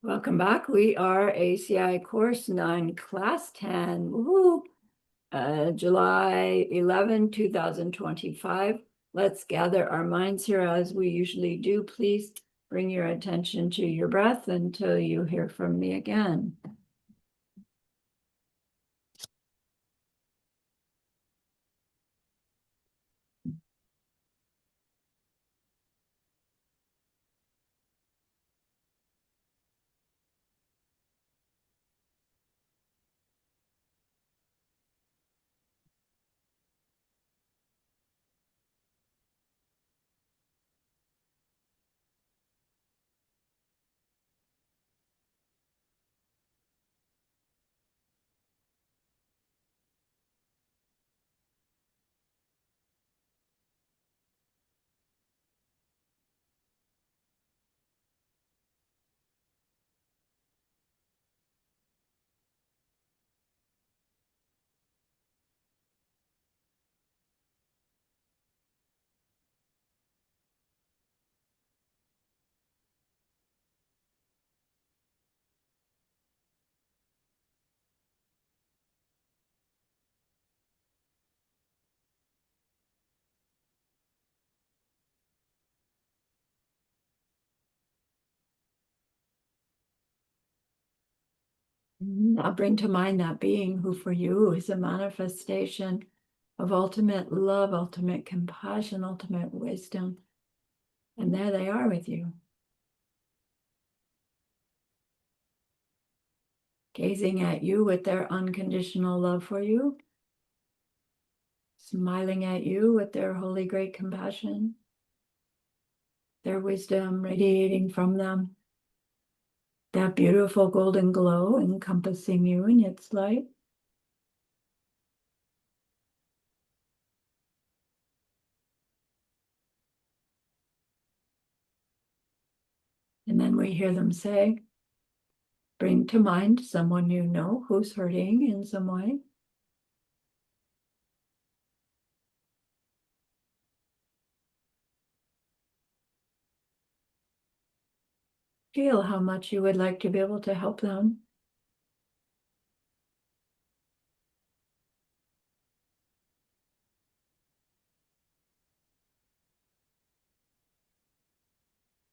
Welcome back. We are ACI Course 9, Class 10, woohoo, July 11, 2025. Let's gather our minds here as we usually do. Please bring your attention to your breath until you hear from me again. Now bring to mind that being who for you is a manifestation of ultimate love, ultimate compassion, ultimate wisdom. And there they are with you, gazing at you with their unconditional love for you, smiling at you with their holy great compassion, their wisdom radiating from them, that beautiful golden glow encompassing you in its light. And then we hear them say, bring to mind someone you know who's hurting in some way. Feel how much you would like to be able to help them.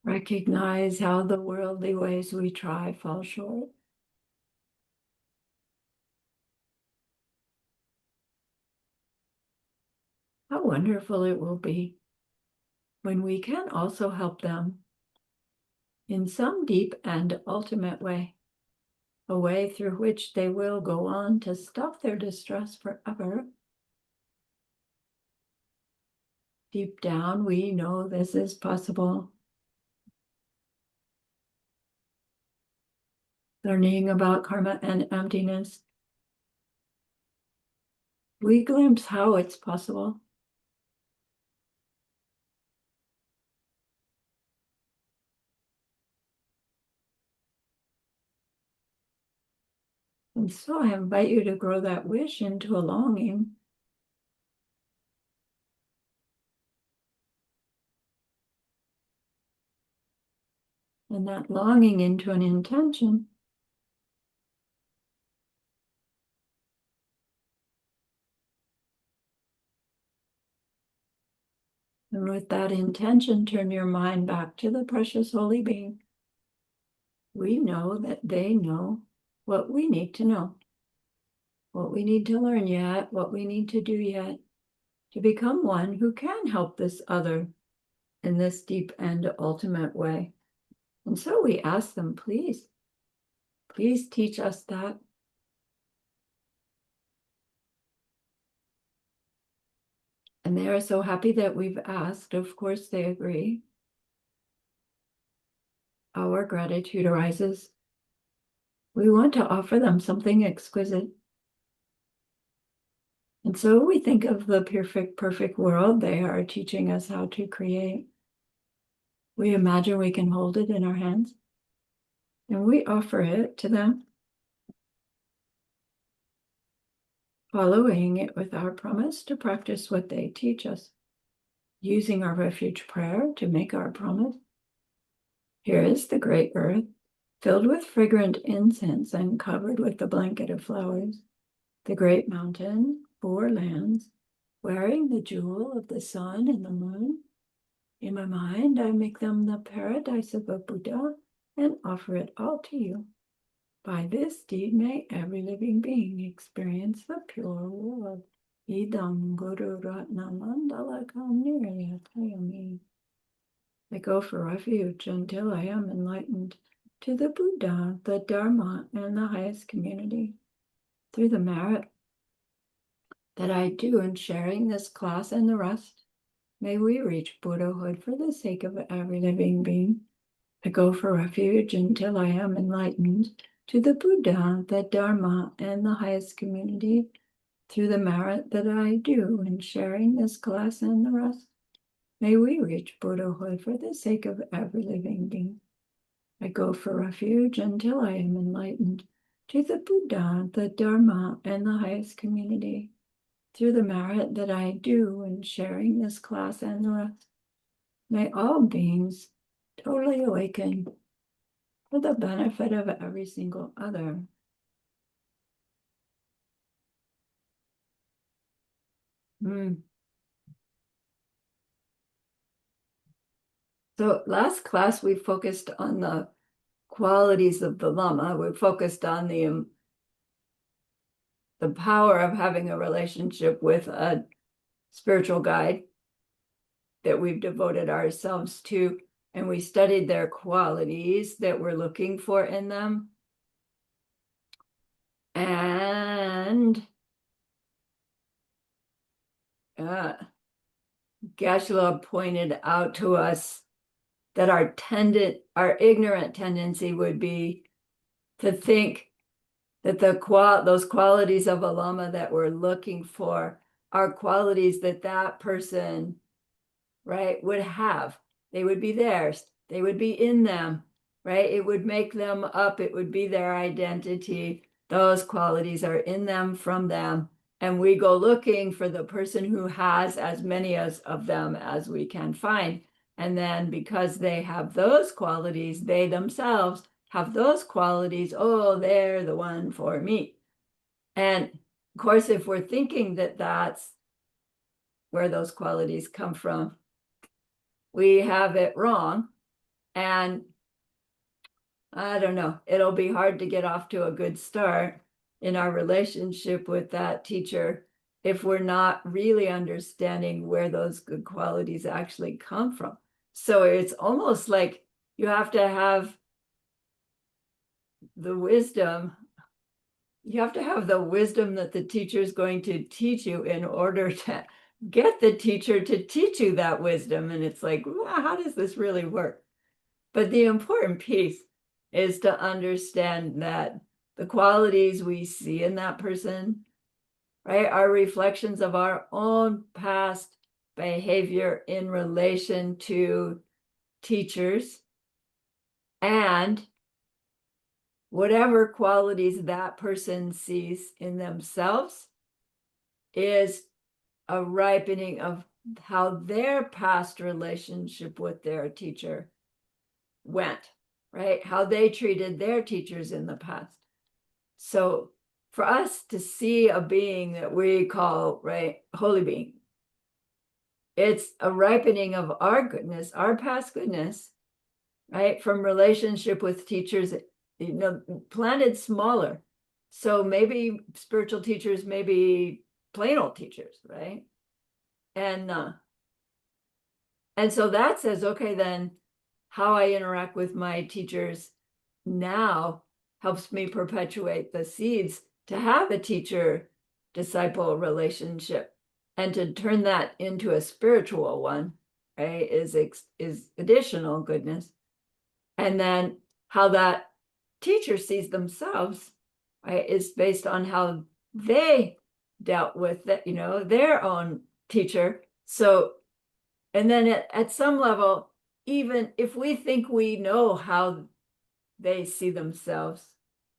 Recognize how the worldly ways we try fall short. How wonderful it will be when we can also help them in some deep and ultimate way, a way through which they will go on to stop their distress forever. Deep down, we know this is possible. Learning about karma and emptiness, we glimpse how it's possible. And so I invite you to grow that wish into a longing. And that longing into an intention. And with that intention, turn your mind back to the precious holy being. We know that they know what we need to know, what we need to learn yet, what we need to do yet to become one who can help this other in this deep and ultimate way. And so we ask them, please teach us that. And they are so happy that we've asked. Of course, they agree. Our gratitude arises. We want to offer them something exquisite. And so we think of the perfect world they are teaching us how to create. We imagine we can hold it in our hands, and we offer it to them, following it with our promise to practice what they teach us, using our refuge prayer to make our promise. Here is the great earth. filled with fragrant incense and covered with the blanket of flowers. The great mountain, four lands, wearing the jewel of the sun and the moon. In my mind, I make them the paradise of a Buddha and offer it all to you. By this deed, may every living being experience the pure world. Idam Guru Ratna Mandala Kamnirayatayami. I go for refuge until I am enlightened to the Buddha, the Dharma, and the highest community. Through the merit that I do in sharing this class and the rest, may we reach Buddhahood for the sake of every living being. I go for refuge until I am enlightened to the Buddha, the Dharma, and the highest community. Through the merit that I do in sharing this class and the rest, may we reach Buddhahood for the sake of every living being. I go for refuge until I am enlightened to the Buddha, the Dharma, and the highest community. Through the merit that I do in sharing this class and the rest, may all beings totally awaken for the benefit of every single other. So last class, we focused on the qualities of the Lama. We focused on the power of having a relationship with a spiritual guide that we've devoted ourselves to, and we studied their qualities that we're looking for in them. And Geshe-la pointed out to us that our ignorant tendency would be to think that those qualities of a Lama that we're looking for are qualities that person, right, would have. They would be theirs. They would be in them, right? It would make them up. It would be their identity. Those qualities are in them, from them. And we go looking for the person who has as many of them as we can find. And then because they have those qualities, they themselves have those qualities. Oh, they're the one for me. And of course, if we're thinking that that's where those qualities come from, we have it wrong. And I don't know, it'll be hard to get off to a good start in our relationship with that teacher if we're not really understanding where those good qualities actually come from. So it's almost like you have to have the wisdom. You have to have the wisdom that the teacher is going to teach you in order to get the teacher to teach you that wisdom. And it's like, well, how does this really work? But the important piece is to understand that the qualities we see in that person, right, are reflections of our own past behavior in relation to teachers, and whatever qualities that person sees in themselves is a ripening of how their past relationship with their teacher went, right? How they treated their teachers in the past. So for us to see a being that we call, right, holy being, it's a ripening of our goodness, our past goodness, right, from relationship with teachers, planted smaller. So maybe spiritual teachers, maybe plain old teachers, right? And so that says, okay, then how I interact with my teachers now helps me perpetuate the seeds to have a teacher-disciple relationship, and to turn that into a spiritual one, right, is additional goodness. And then how that teacher sees themselves, right, is based on how they dealt with that, their own teacher. So, and then at some level, even if we think we know how they see themselves,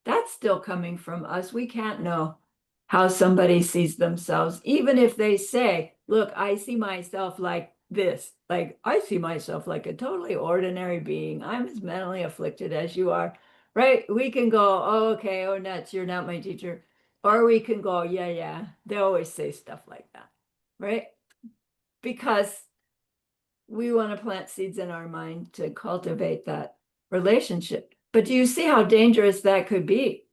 that's still coming from us. We can't know how somebody sees themselves, even if they say, look, I see myself like this, like I see myself like a totally ordinary being. I'm as mentally afflicted as you are, right? We can go, oh, okay, oh, nuts, you're not my teacher. Or we can go, yeah, yeah. They always say stuff like that, right? Because we want to plant seeds in our mind to cultivate that relationship. But do you see how dangerous that could be?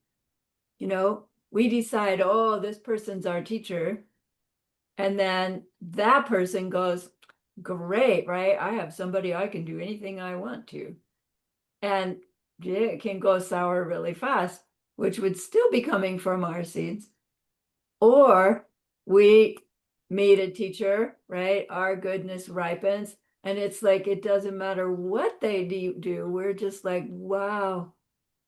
You know, we decide, oh, this person's our teacher. And then that person goes, great, right? I have somebody I can do anything I want to. And it can go sour really fast, which would still be coming from our seeds. Or we meet a teacher, right? Our goodness ripens. And it's like, it doesn't matter what they do. We're just like, wow,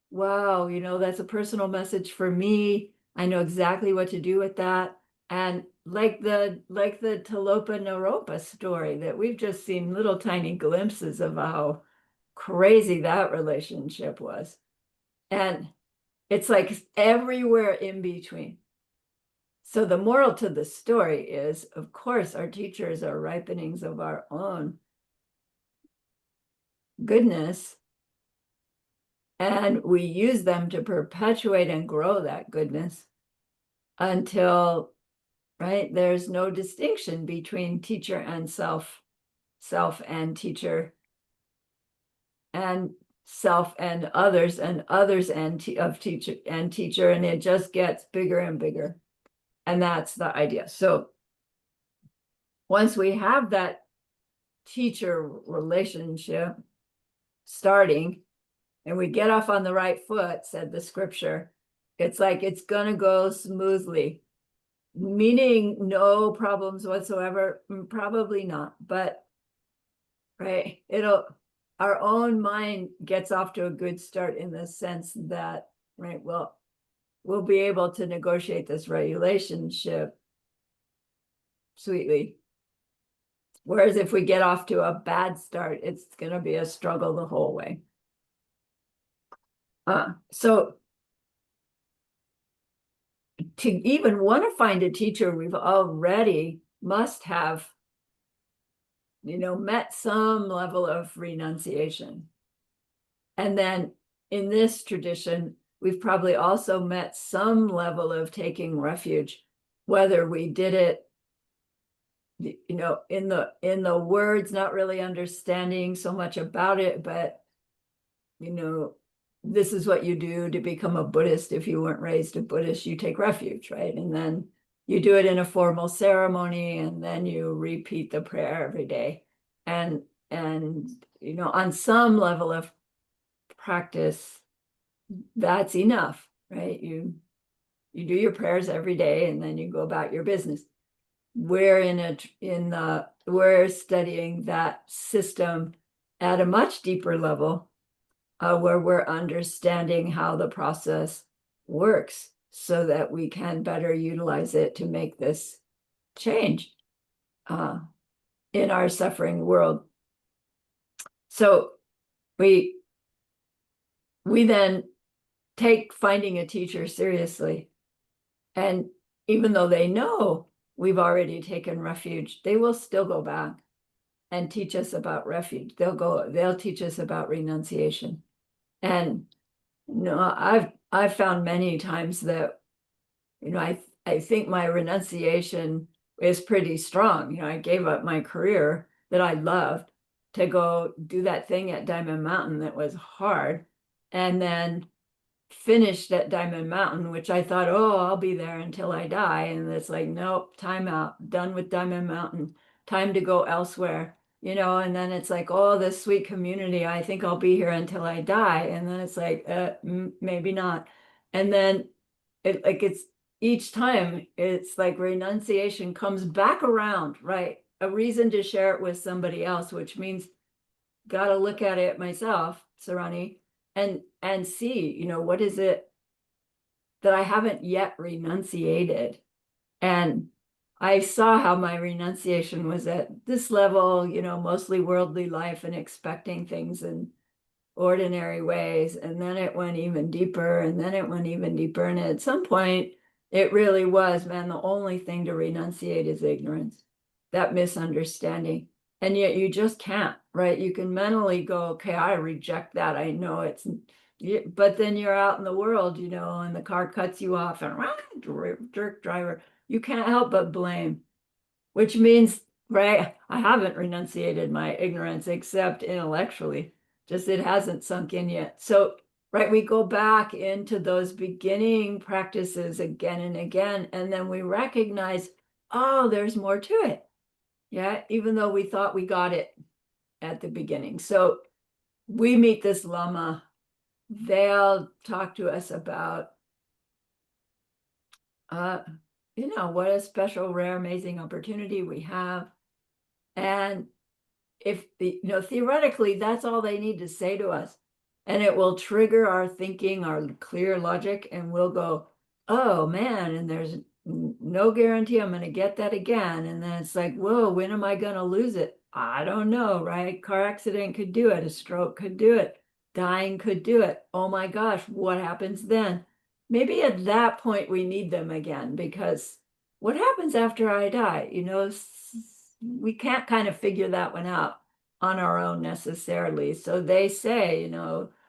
wow, that's a personal message for me. I know exactly what to do with that. And like the Talopa Naropa story that we've just seen little tiny glimpses of how crazy that relationship was. And it's like everywhere in between. So the moral to the story is, of course, our teachers are ripenings of our own goodness, and we use them to perpetuate and grow that goodness until, right, there's no distinction between teacher and self and teacher, and self and others and of teacher and teacher, and it just gets bigger and bigger. And that's the idea. So once we have that teacher relationship starting and we get off on the right foot, said the scripture, it's like it's gonna go smoothly, meaning no problems whatsoever. Probably not, but right, our own mind gets off to a good start in the sense that, right, well, we'll be able to negotiate this relationship sweetly. Whereas if we get off to a bad start, it's going to be a struggle the whole way. So to even want to find a teacher, we've already must have, met some level of renunciation. And then in this tradition, we've probably also met some level of taking refuge, whether we did it, in the words, not really understanding so much about it, but this is what you do to become a Buddhist. If you weren't raised a Buddhist, you take refuge, right? And then you do it in a formal ceremony, and then you repeat the prayer every day. And on some level of practice, that's enough, right? You do your prayers every day, and then you go about your business. We're we're studying that system at a much deeper level, where we're understanding how the process works so that we can better utilize it to make this change in our suffering world. So we then take finding a teacher seriously. And even though they know we've already taken refuge, they will still go back and teach us about refuge. They'll teach us about renunciation. And I've found many times that, I think my renunciation is pretty strong. I gave up my career that I loved to go do that thing at Diamond Mountain that was hard, and then finished at Diamond Mountain, which I thought, oh, I'll be there until I die. And it's like, nope, time out, done with Diamond Mountain, time to go elsewhere. And then it's like, oh, this sweet community, I think I'll be here until I die. And then it's like, maybe not. And then it's each time it's like renunciation comes back around, right? A reason to share it with somebody else, which means got to look at it myself, Sarani, and see, what is it that I haven't yet renunciated? And I saw how my renunciation was at this level, mostly worldly life and expecting things in ordinary ways. And then it went even deeper, and then it went even deeper. And at some point, it really was, man, the only thing to renunciate is ignorance, that misunderstanding. And yet you just can't, right? You can mentally go, okay, I reject that. I know it's but then you're out in the world, and the car cuts you off and jerk driver. You can't help but blame, which means, right, I haven't renunciated my ignorance except intellectually, just it hasn't sunk in yet. So, right, we go back into those beginning practices again and again, and then we recognize, oh, there's more to it. Yeah, even though we thought we got it at the beginning. So we meet this Lama. They'll talk to us about, what a special, rare, amazing opportunity we have. And if theoretically, that's all they need to say to us. And it will trigger our thinking, our clear logic, and we'll go, oh man, and there's no guarantee I'm going to get that again. And then it's like, whoa, when am I going to lose it? I don't know, right? Car accident could do it. A stroke could do it. Dying could do it. Oh my gosh, what happens then? Maybe at that point we need them again, because what happens after I die? We can't kind of figure that one out on our own necessarily. So they say,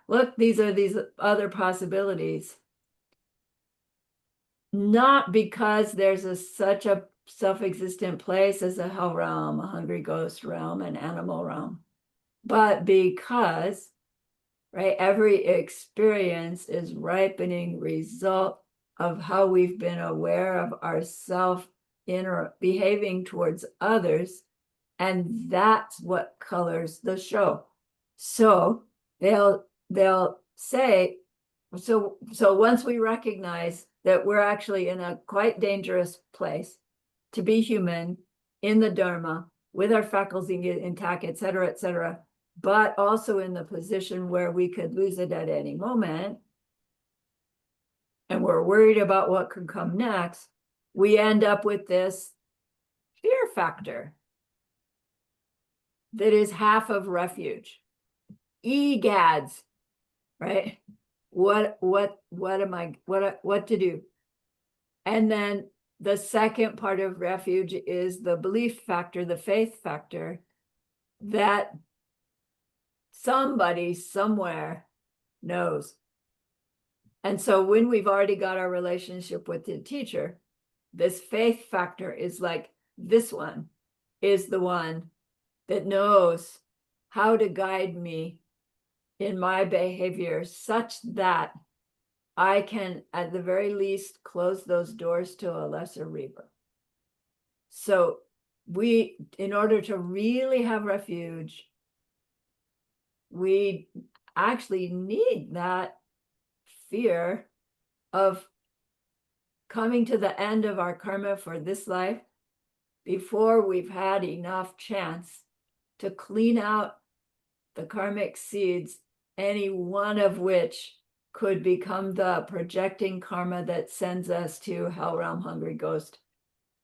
look, these are these other possibilities. Not because there's such a self-existent place as a hell realm, a hungry ghost realm, an animal realm, but because, right, every experience is ripening result of how we've been aware of ourself inner behaving towards others, and that's what colors the show. So they'll say, so once we recognize that we're actually in a quite dangerous place to be human in the Dharma with our faculties intact, et cetera, but also in the position where we could lose it at any moment, and we're worried about what could come next, we end up with this fear factor that is half of refuge. Egads, right? What to do? And then the second part of refuge is the belief factor, the faith factor, that somebody somewhere knows. And so when we've already got our relationship with the teacher, this faith factor is like, this one is the one that knows how to guide me in my behavior such that I can, at the very least, close those doors to a lesser rebirth. So in order to really have refuge, we actually need that fear of coming to the end of our karma for this life before we've had enough chance to clean out the karmic seeds, any one of which could become the projecting karma that sends us to hell realm, hungry ghost,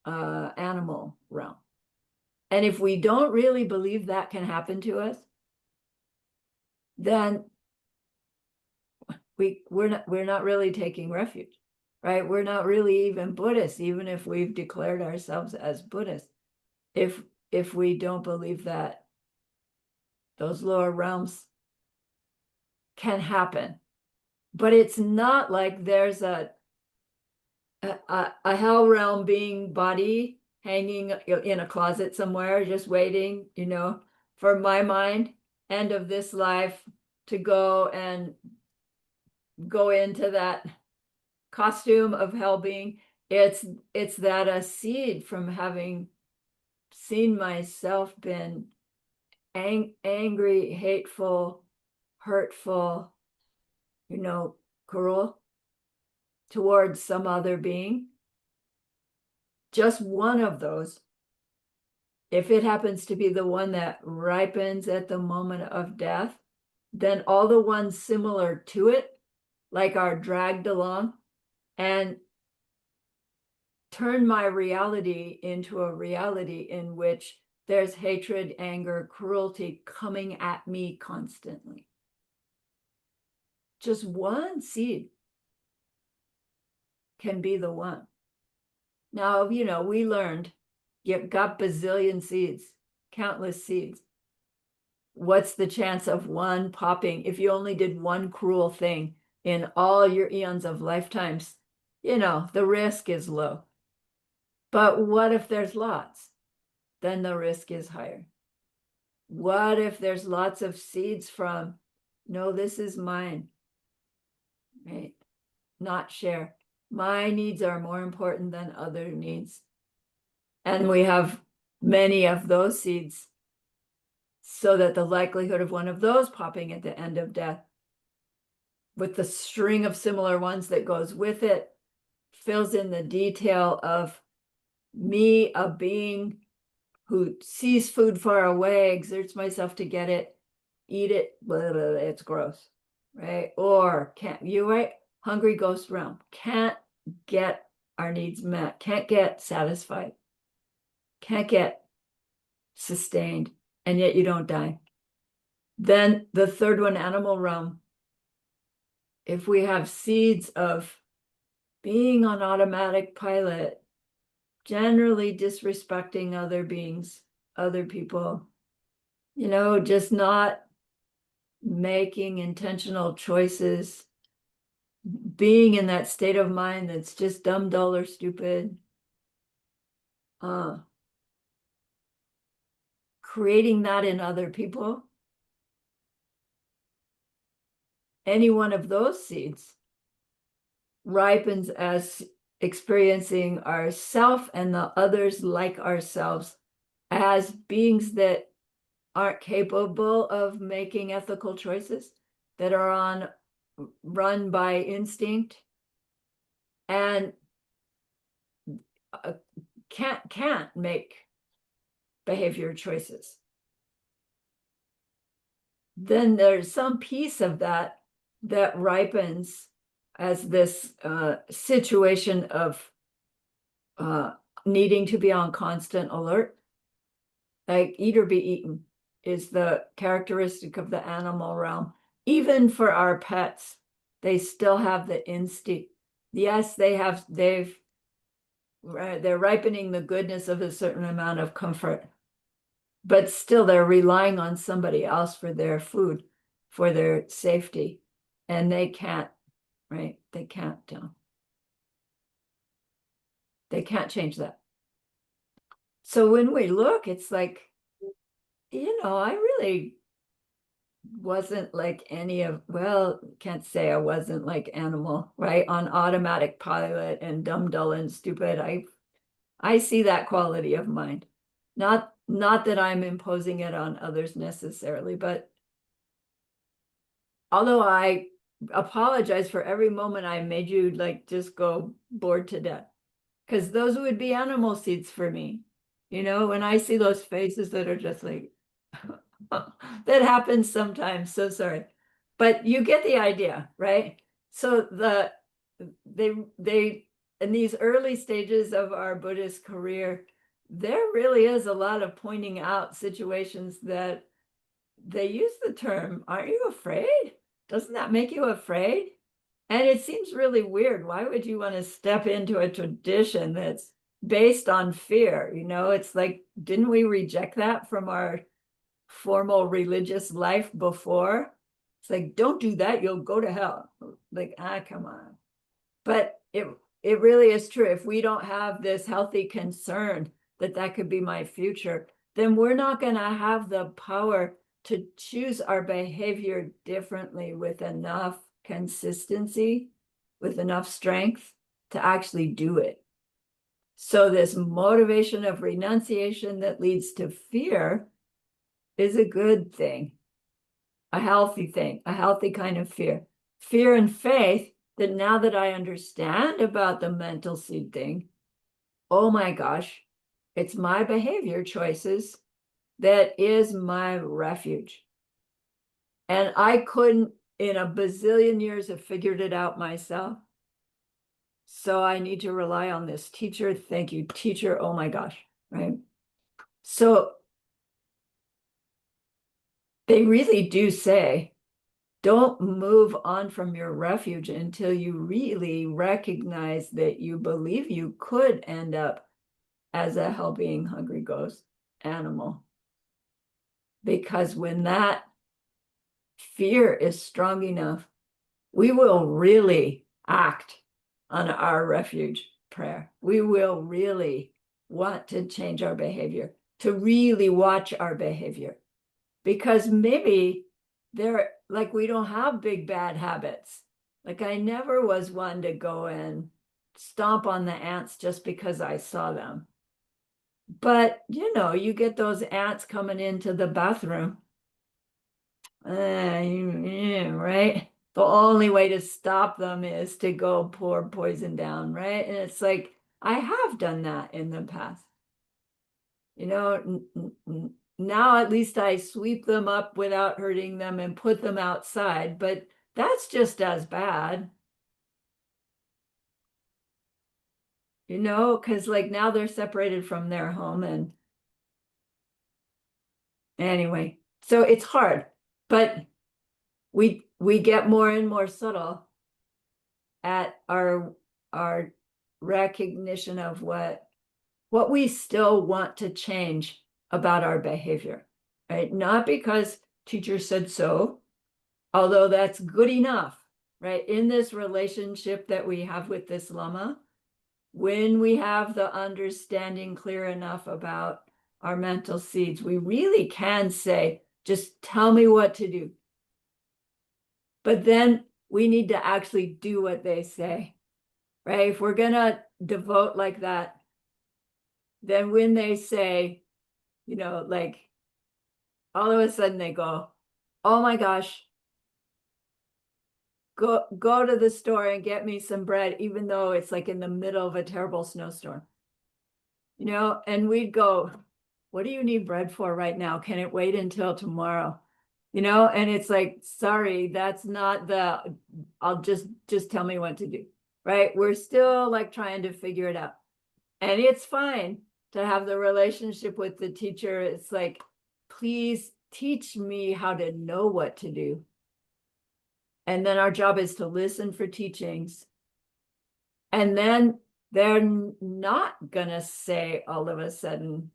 animal realm. And if we don't really believe that can happen to us, then we're not really taking refuge, right? We're not really even Buddhists, even if we've declared ourselves as Buddhists. If we don't believe that those lower realms can happen. But it's not like there's a hell realm being body hanging in a closet somewhere, just waiting, for my mind, end of this life, to go into that costume of hell being. It's that a seed from having seen myself been angry, hateful, hurtful, cruel towards some other being. Just one of those, if it happens to be the one that ripens at the moment of death, then all the ones similar to it, like, are dragged along and turn my reality into a reality in which there's hatred, anger, cruelty coming at me constantly. Just one seed can be the one. Now, we learned you've got bazillion seeds, countless seeds. what's the chance of one popping if you only did one cruel thing in all your eons of lifetimes? The risk is low. But what if there's lots? Then the risk is higher. What if there's lots of seeds from, no, this is mine, right? Not share. My needs are more important than other needs. And we have many of those seeds, so that the likelihood of one of those popping at the end of death, with the string of similar ones that goes with it, fills in the detail of me, a being who sees food far away, exerts myself to get it, eat it, blah, blah, blah, it's gross, right? Or can't, you right? Hungry ghost realm, can't get our needs met, can't get satisfied, can't get sustained, and yet you don't die. Then the third one, animal realm, if we have seeds of being on automatic pilot, generally disrespecting other beings, other people, just not making intentional choices, being in that state of mind that's just dumb, dull, or stupid, creating that in other people, any one of those seeds ripens as experiencing ourself and the others like ourselves as beings that aren't capable of making ethical choices, that are run by instinct, and can't make behavior choices. Then there's some piece of that ripens as this situation of needing to be on constant alert. Like eat or be eaten is the characteristic of the animal realm. Even for our pets, they still have the instinct. Yes, they're ripening the goodness of a certain amount of comfort, but still they're relying on somebody else for their food, for their safety, and they can't, right? They can't change that. So when we look, it's like, I really wasn't like can't say I wasn't like animal, right? On automatic pilot and dumb, dull, and stupid. I see that quality of mind. Not that I'm imposing it on others necessarily, but although I apologize for every moment I made you like just go bored to death, because those would be animal seeds for me. When I see those faces that are just like, that happens sometimes, so sorry. But you get the idea, right? So they in these early stages of our Buddhist career, there really is a lot of pointing out situations that they use the term, aren't you afraid? Doesn't that make you afraid? And it seems really weird. Why would you want to step into a tradition that's based on fear? It's like, didn't we reject that from our formal religious life before? It's like, don't do that, you'll go to hell. Like, come on. But it really is true. If we don't have this healthy concern that could be my future, then we're not going to have the power to choose our behavior differently with enough consistency, with enough strength to actually do it. So this motivation of renunciation that leads to fear is a good thing, a healthy thing, a healthy kind of fear. Fear and faith that now that I understand about the mental seed thing, oh my gosh, it's my behavior choices that is my refuge. And I couldn't in a bazillion years have figured it out myself. So I need to rely on this teacher. Thank you, teacher. Oh my gosh, right? So they really do say, don't move on from your refuge until you really recognize that you believe you could end up as a hell-being hungry ghost animal. because when that fear is strong enough, we will really act on our refuge prayer. We will really want to change our behavior, to really watch our behavior, because maybe we don't have big bad habits. Like I never was one to go and stomp on the ants just because I saw them. But you get those ants coming into the bathroom, right? The only way to stop them is to go pour poison down, right? And it's like, I have done that in the past. Now at least I sweep them up without hurting them and put them outside, but that's just as bad. Because like now they're separated from their home, and anyway, so it's hard, but we get more and more subtle at our recognition of what we still want to change about our behavior, right? Not because teacher said so, although that's good enough, right? In this relationship that we have with this Lama, when we have the understanding clear enough about our mental seeds, we really can say, just tell me what to do. But then we need to actually do what they say, right? If we're going to devote like that, then when they say, like all of a sudden they go, oh my gosh, go to the store and get me some bread, even though it's like in the middle of a terrible snowstorm. And we'd go, what do you need bread for right now? Can it wait until tomorrow? And it's like, sorry, that's not I'll just tell me what to do, right? We're still like trying to figure it out. And it's fine to have the relationship with the teacher. It's like, please teach me how to know what to do. And then our job is to listen for teachings. And then they're not gonna say all of a sudden,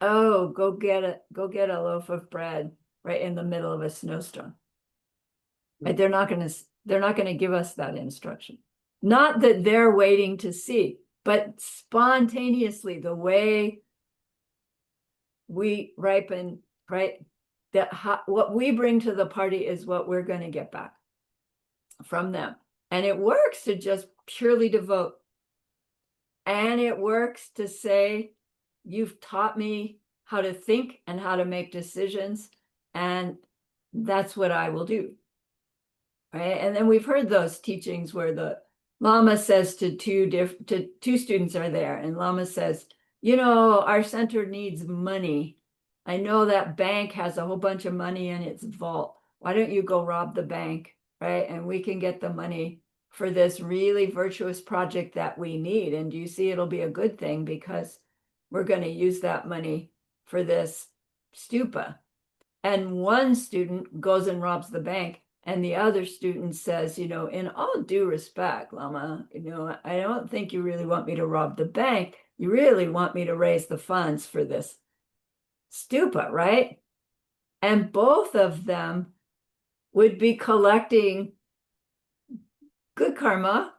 oh, go get a loaf of bread right in the middle of a snowstorm. Right? They're not gonna give us that instruction. Not that they're waiting to see, but spontaneously, the way we ripen, right? What we bring to the party is what we're going to get back from them. And it works to just purely devote. And it works to say, you've taught me how to think and how to make decisions, and that's what I will do. Right? And then we've heard those teachings where the Lama says to two students are there, and Lama says, our center needs money. I know that bank has a whole bunch of money in its vault. Why don't you go rob the bank, right? And we can get the money for this really virtuous project that we need. And you see, it'll be a good thing because we're going to use that money for this stupa. And one student goes and robs the bank, and the other student says, in all due respect, Lama, I don't think you really want me to rob the bank. You really want me to raise the funds for this stupa, right? And both of them would be collecting good karma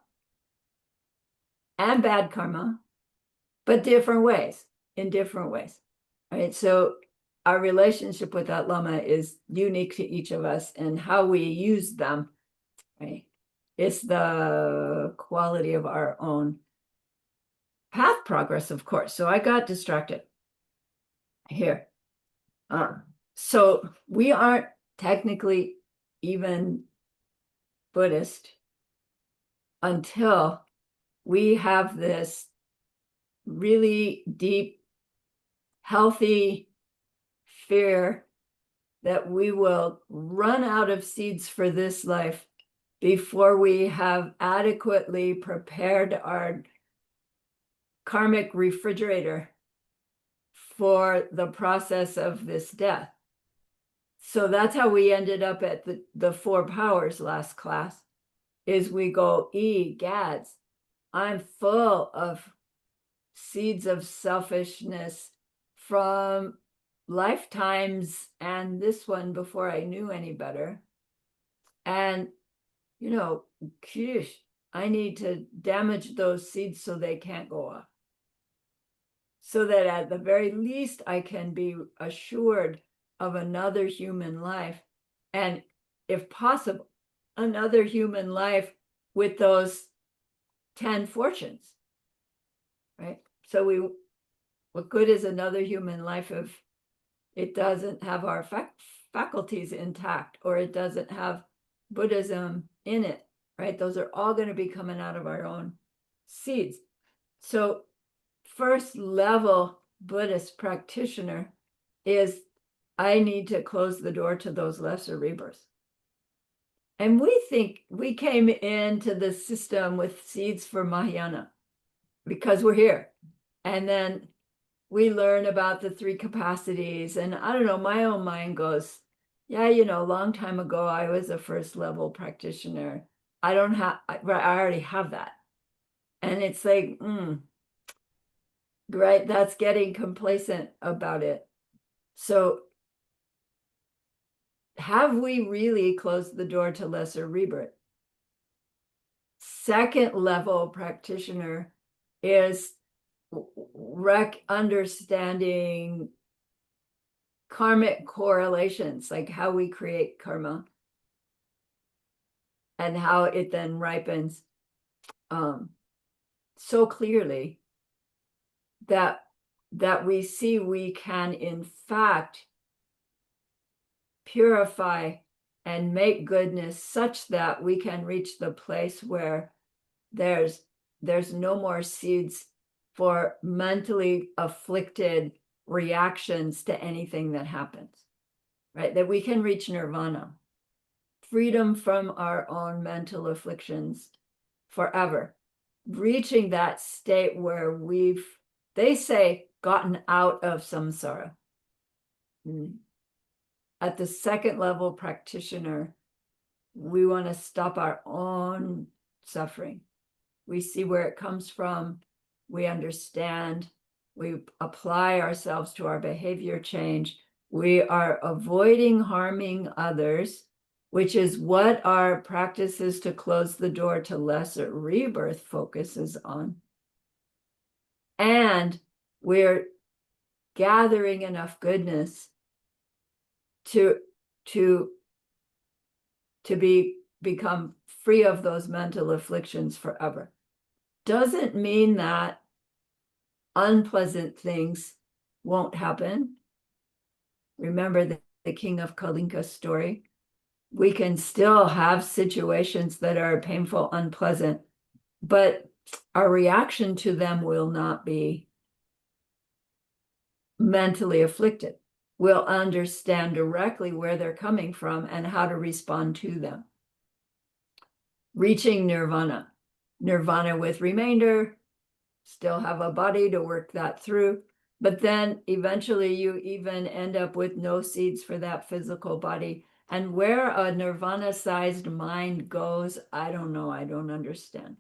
and bad karma, but in different ways, right? So our relationship with that Lama is unique to each of us, and how we use them, right? It's the quality of our own path progress, of course. So I got distracted here. So we aren't technically even Buddhist until we have this really deep, healthy fear that we will run out of seeds for this life before we have adequately prepared our karmic refrigerator for the process of this death. So that's how we ended up at the 4 powers last class, is we go, gads, I'm full of seeds of selfishness from lifetimes and this one before I knew any better. And, I need to damage those seeds so they can't go off. So that at the very least, I can be assured of another human life. And if possible, another human life with those 10 fortunes, right? So what good is another human life if it doesn't have our faculties intact, or it doesn't have Buddhism in it, right? Those are all going to be coming out of our own seeds. So first level Buddhist practitioner is, I need to close the door to those lesser rebirths. And we think we came into the system with seeds for Mahayana because we're here. And then we learn about the three capacities. And I don't know, my own mind goes, yeah, a long time ago, I was a first level practitioner. I already have that. And it's like, right, that's getting complacent about it. So have we really closed the door to lesser rebirth? Second level practitioner is understanding karmic correlations, like how we create karma and how it then ripens so clearly that we see we can in fact purify and make goodness such that we can reach the place where there's no more seeds for mentally afflicted reactions to anything that happens, right? That we can reach nirvana, freedom from our own mental afflictions forever, reaching that state where they say, gotten out of samsara. At the second level practitioner, we want to stop our own suffering. We see where it comes from. We understand. We apply ourselves to our behavior change. We are avoiding harming others, which is what our practices to close the door to lesser rebirth focuses on. And we're gathering enough goodness to become free of those mental afflictions forever. Doesn't mean that unpleasant things won't happen. Remember the King of Kalinka story? We can still have situations that are painful, unpleasant, but our reaction to them will not be mentally afflicted. We'll understand directly where they're coming from and how to respond to them. Reaching nirvana. Nirvana with remainder, still have a body to work that through, but then eventually you even end up with no seeds for that physical body. And where a nirvana-sized mind goes, I don't know. I don't understand.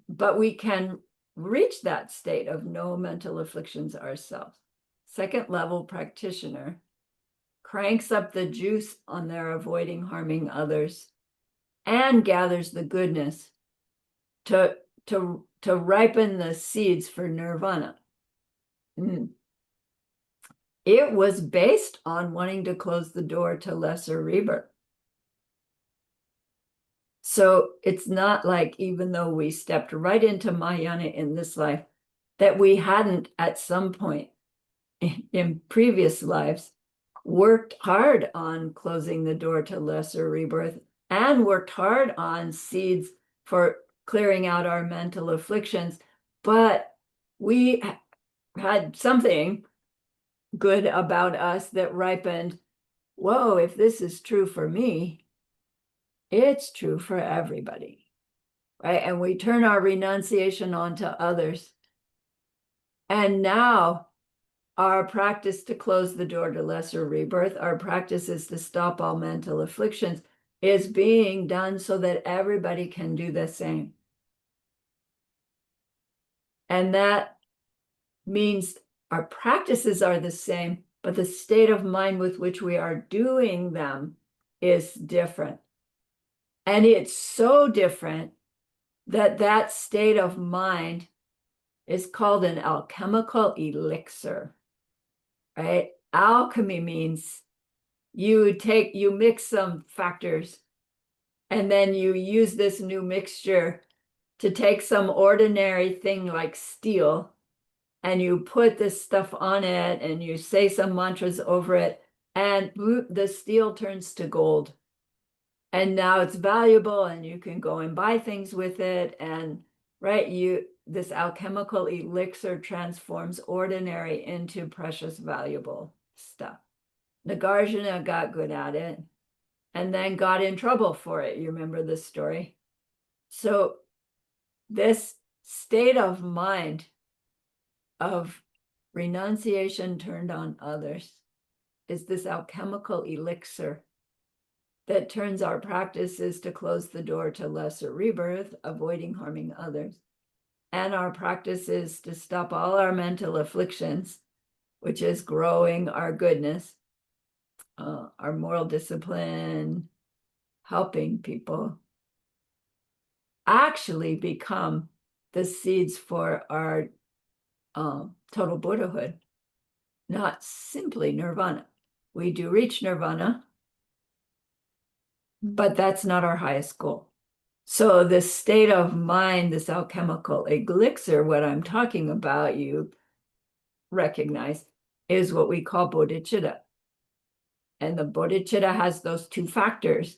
But we can reach that state of no mental afflictions ourselves. Second level practitioner cranks up the juice on their avoiding harming others and gathers the goodness to ripen the seeds for nirvana. It was based on wanting to close the door to lesser rebirth. So it's not like, even though we stepped right into Mahayana in this life, that we hadn't at some point in previous lives worked hard on closing the door to lesser rebirth and worked hard on seeds for clearing out our mental afflictions. But we had something good about us that ripened, whoa, if this is true for me, it's true for everybody, right? And we turn our renunciation on to others. And now our practice to close the door to lesser rebirth, our practice is to stop all mental afflictions, is being done so that everybody can do the same. And that means our practices are the same, but the state of mind with which we are doing them is different. And it's so different that that state of mind is called an alchemical elixir, right? Alchemy means you mix some factors, and then you use this new mixture to take some ordinary thing like steel, and you put this stuff on it, and you say some mantras over it, and the steel turns to gold. And now it's valuable, and you can go and buy things with it. And right, this alchemical elixir transforms ordinary into precious, valuable stuff. Nagarjuna got good at it and then got in trouble for it. You remember this story? So this state of mind of renunciation turned on others is this alchemical elixir that turns our practices to close the door to lesser rebirth, avoiding harming others, and our practices to stop all our mental afflictions, which is growing our goodness, our moral discipline, helping people, actually become the seeds for our total Buddhahood, not simply nirvana. We do reach nirvana, but that's not our highest goal. So this state of mind, this alchemical elixir, what I'm talking about, you recognize, is what we call bodhicitta. And the bodhicitta has those two factors.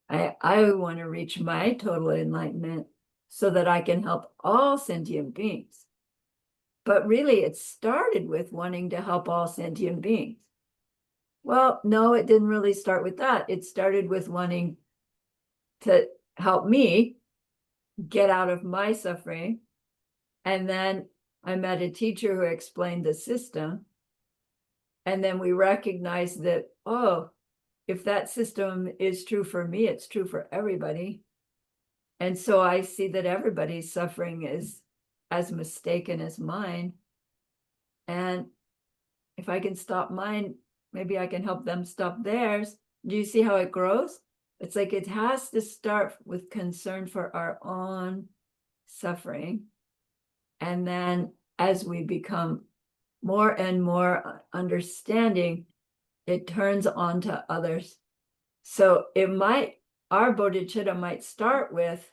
I want to reach my total enlightenment so that I can help all sentient beings. But really, it started with wanting to help all sentient beings. Well, no, it didn't really start with that. It started with wanting to help me get out of my suffering. And then I met a teacher who explained the system. And then we recognized that, oh, if that system is true for me, it's true for everybody. And so I see that everybody's suffering is as mistaken as mine. And if I can stop mine, maybe I can help them stop theirs. Do you see how it grows? It's like it has to start with concern for our own suffering. And then as we become more and more understanding, it turns on to others. So our bodhicitta might start with,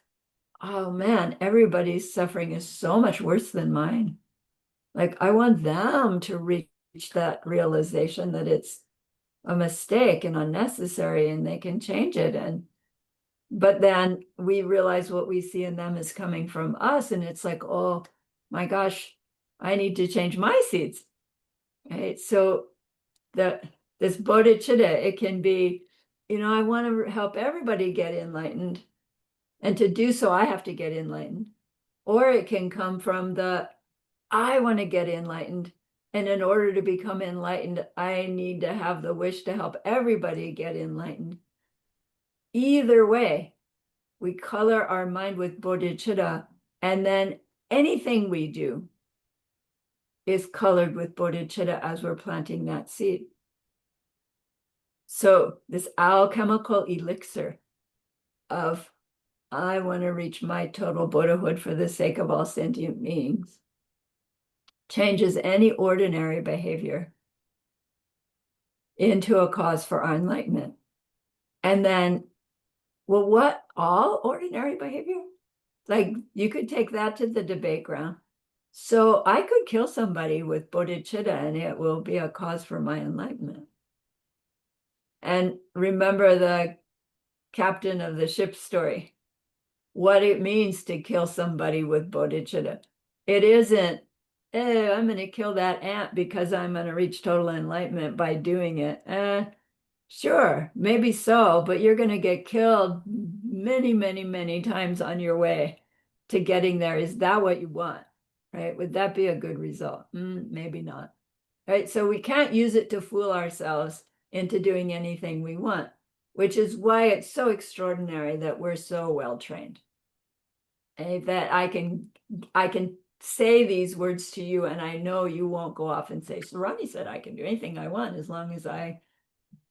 oh man, everybody's suffering is so much worse than mine. Like, I want them to reach that realization that it's a mistake and unnecessary and they can change it. But then we realize what we see in them is coming from us. And it's like, oh my gosh, I need to change my seeds. Right? So this bodhicitta, it can be, I want to help everybody get enlightened. And to do so, I have to get enlightened. Or it can come from I want to get enlightened. And in order to become enlightened, I need to have the wish to help everybody get enlightened. Either way, we color our mind with bodhicitta, and then anything we do is colored with bodhicitta as we're planting that seed. So this alchemical elixir of, I want to reach my total Buddhahood for the sake of all sentient beings, changes any ordinary behavior into a cause for our enlightenment. And then, well, what, all ordinary behavior? Like, you could take that to the debate ground. So I could kill somebody with bodhicitta and it will be a cause for my enlightenment. And remember the captain of the ship story, what it means to kill somebody with bodhicitta. It isn't, hey, I'm going to kill that ant because I'm going to reach total enlightenment by doing it. Sure, maybe so, but you're going to get killed many, many, many times on your way to getting there. Is that what you want? Right? Would that be a good result? Maybe not. Right? So we can't use it to fool ourselves into doing anything we want, which is why it's so extraordinary that we're so well trained. That I can say these words to you, and I know you won't go off and say, so Ronnie said I can do anything I want as long as I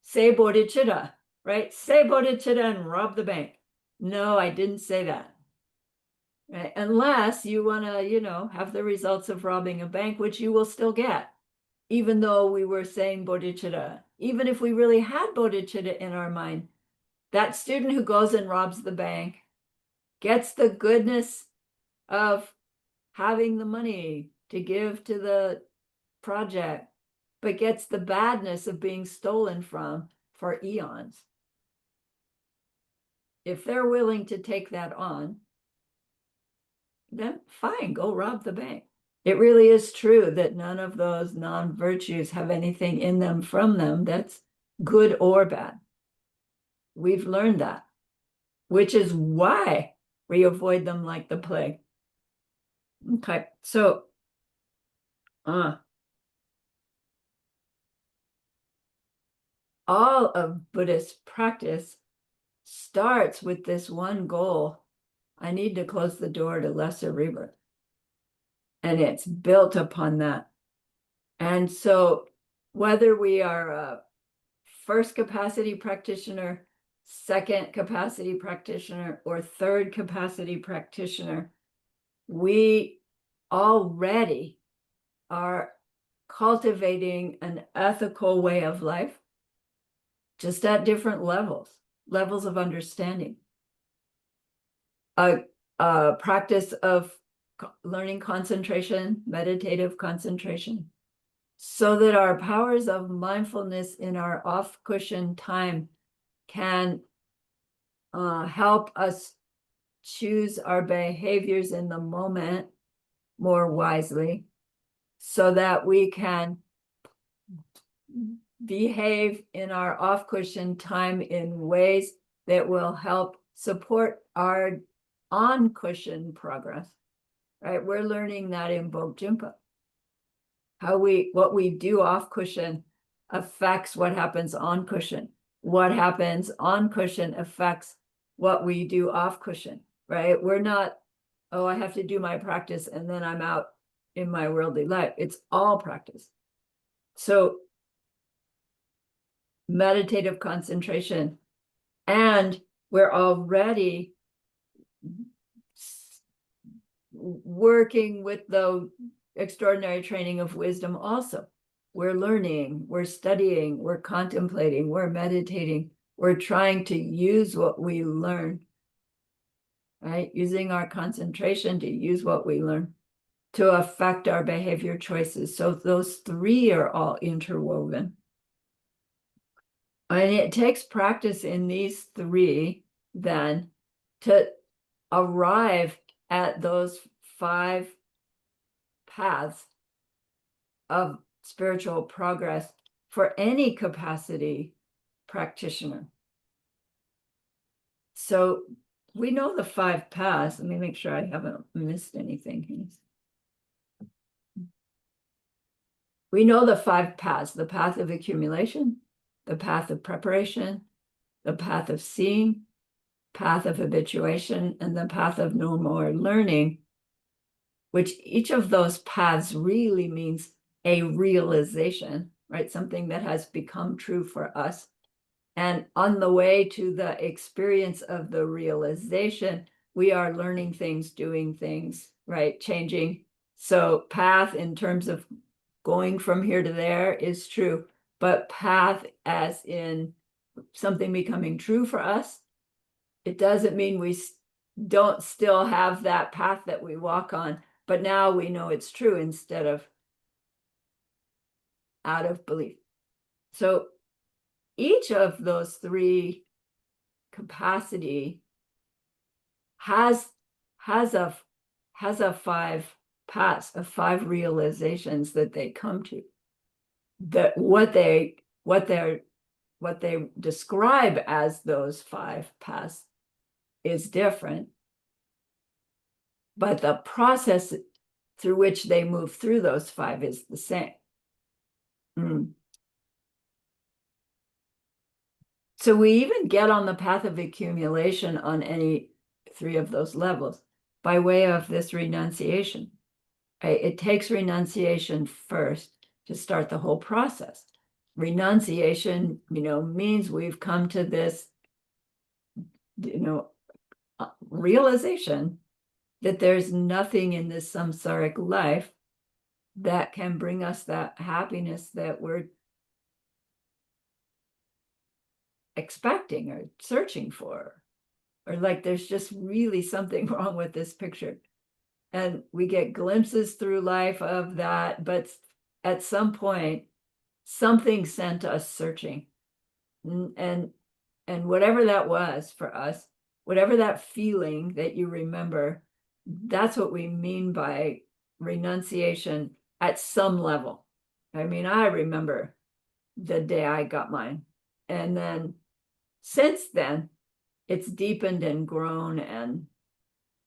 say bodhicitta, right? Say bodhicitta and rob the bank. No, I didn't say that. Right? Unless you want to, have the results of robbing a bank, which you will still get, even though we were saying bodhicitta. Even if we really had bodhicitta in our mind, that student who goes and robs the bank gets the goodness of having the money to give to the project, but gets the badness of being stolen from for eons. If they're willing to take that on, then fine, go rob the bank. It really is true that none of those non-virtues have anything in them from them that's good or bad. We've learned that, which is why we avoid them like the plague. Okay, so all of Buddhist practice starts with this one goal. I need to close the door to lesser rebirth. And it's built upon that. And so whether we are a first capacity practitioner, second capacity practitioner, or third capacity practitioner, we already are cultivating an ethical way of life, just at different levels of understanding. A practice of learning concentration, meditative concentration, so that our powers of mindfulness in our off-cushion time can help us choose our behaviors in the moment more wisely, so that we can behave in our off-cushion time in ways that will help support our on-cushion progress, right? We're learning that in Bokjimpa. What we do off cushion affects what happens on cushion. What happens on cushion affects what we do off cushion, right? We're not, oh, I have to do my practice and then I'm out in my worldly life. It's all practice. So meditative concentration, and we're already working with the extraordinary training of wisdom also. We're learning, we're studying, we're contemplating, we're meditating, we're trying to use what we learn, right? Using our concentration to use what we learn to affect our behavior choices. So those three are all interwoven. And it takes practice in these three then to arrive at those 5 paths of spiritual progress for any capacity practitioner. So we know the 5 paths. Let me make sure I haven't missed anything. We know the 5 paths: the path of accumulation, the path of preparation, the path of seeing, path of habituation, and the path of no more learning, which each of those paths really means a realization, right? Something that has become true for us. And on the way to the experience of the realization, we are learning things, doing things, right? Changing. So path in terms of going from here to there is true, but path as in something becoming true for us, it doesn't mean we don't still have that path that we walk on, but now we know it's true instead of out of belief. So each of those 3 capacity has a 5 paths of 5 realizations that they come to. That what they describe as those 5 paths is different, but the process through which they move through those 5 is the same. So we even get on the path of accumulation on any 3 of those levels by way of this renunciation. It takes renunciation first to start the whole process. Renunciation, means we've come to this, realization that there's nothing in this samsaric life that can bring us that happiness that we're expecting or searching for, or like there's just really something wrong with this picture. And we get glimpses through life of that, but at some point something sent us searching, and whatever that was for us, whatever that feeling that you remember, that's what we mean by renunciation at some level. I mean, I remember the day I got mine, and then since then it's deepened and grown and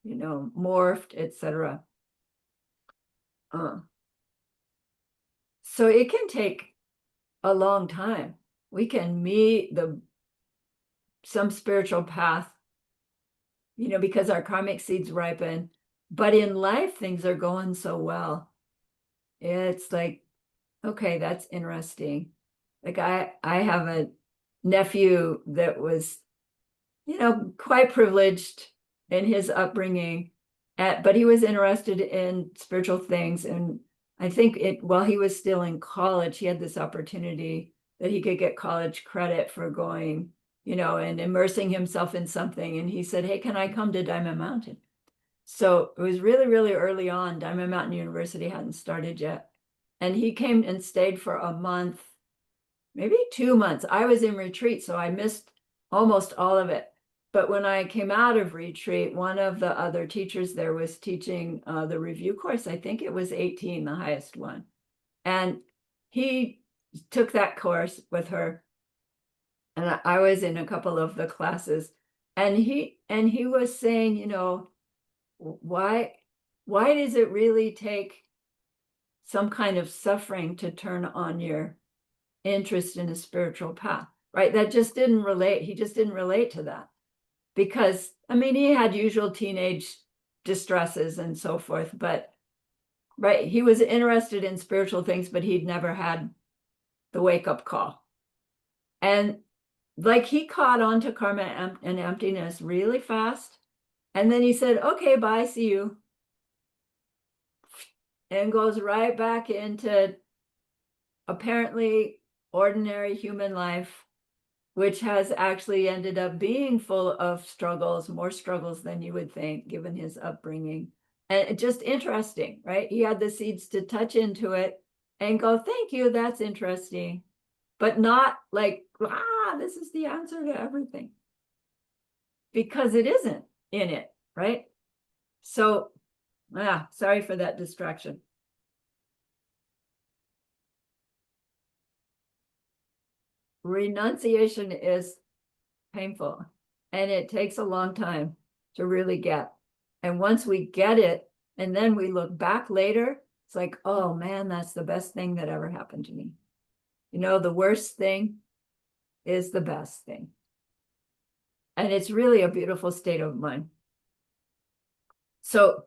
morphed, etc. So it can take a long time. We can meet some spiritual path, because our karmic seeds ripen, but in life things are going so well. It's like, okay, that's interesting. Like I have a nephew that was, quite privileged in his upbringing, but he was interested in spiritual things. And I think while he was still in college, he had this opportunity that he could get college credit for going, and immersing himself in something. And he said, hey, can I come to Diamond Mountain? So it was really, really early on. Diamond Mountain University hadn't started yet. And he came and stayed for a month, maybe 2 months. I was in retreat, so I missed almost all of it. But when I came out of retreat, one of the other teachers there was teaching the review course. I think it was 18, the highest one. And he took that course with her. And I was in a couple of the classes. And he was saying, why does it really take some kind of suffering to turn on your interest in a spiritual path, right? That just didn't relate. He just didn't relate to that. Because, I mean, he had usual teenage distresses and so forth, but, right, he was interested in spiritual things, but he'd never had the wake-up call. And like he caught on to karma and emptiness really fast. And then he said, okay, bye, see you. And goes right back into apparently ordinary human life, which has actually ended up being full of struggles, more struggles than you would think, given his upbringing. And just interesting, right? He had the seeds to touch into it and go, thank you, that's interesting. But not like, this is the answer to everything. Because it isn't in it, right? So, sorry for that distraction. Renunciation is painful, and it takes a long time to really get. And once we get it, and then we look back later, it's like, oh man, that's the best thing that ever happened to me. The worst thing is the best thing. And it's really a beautiful state of mind. So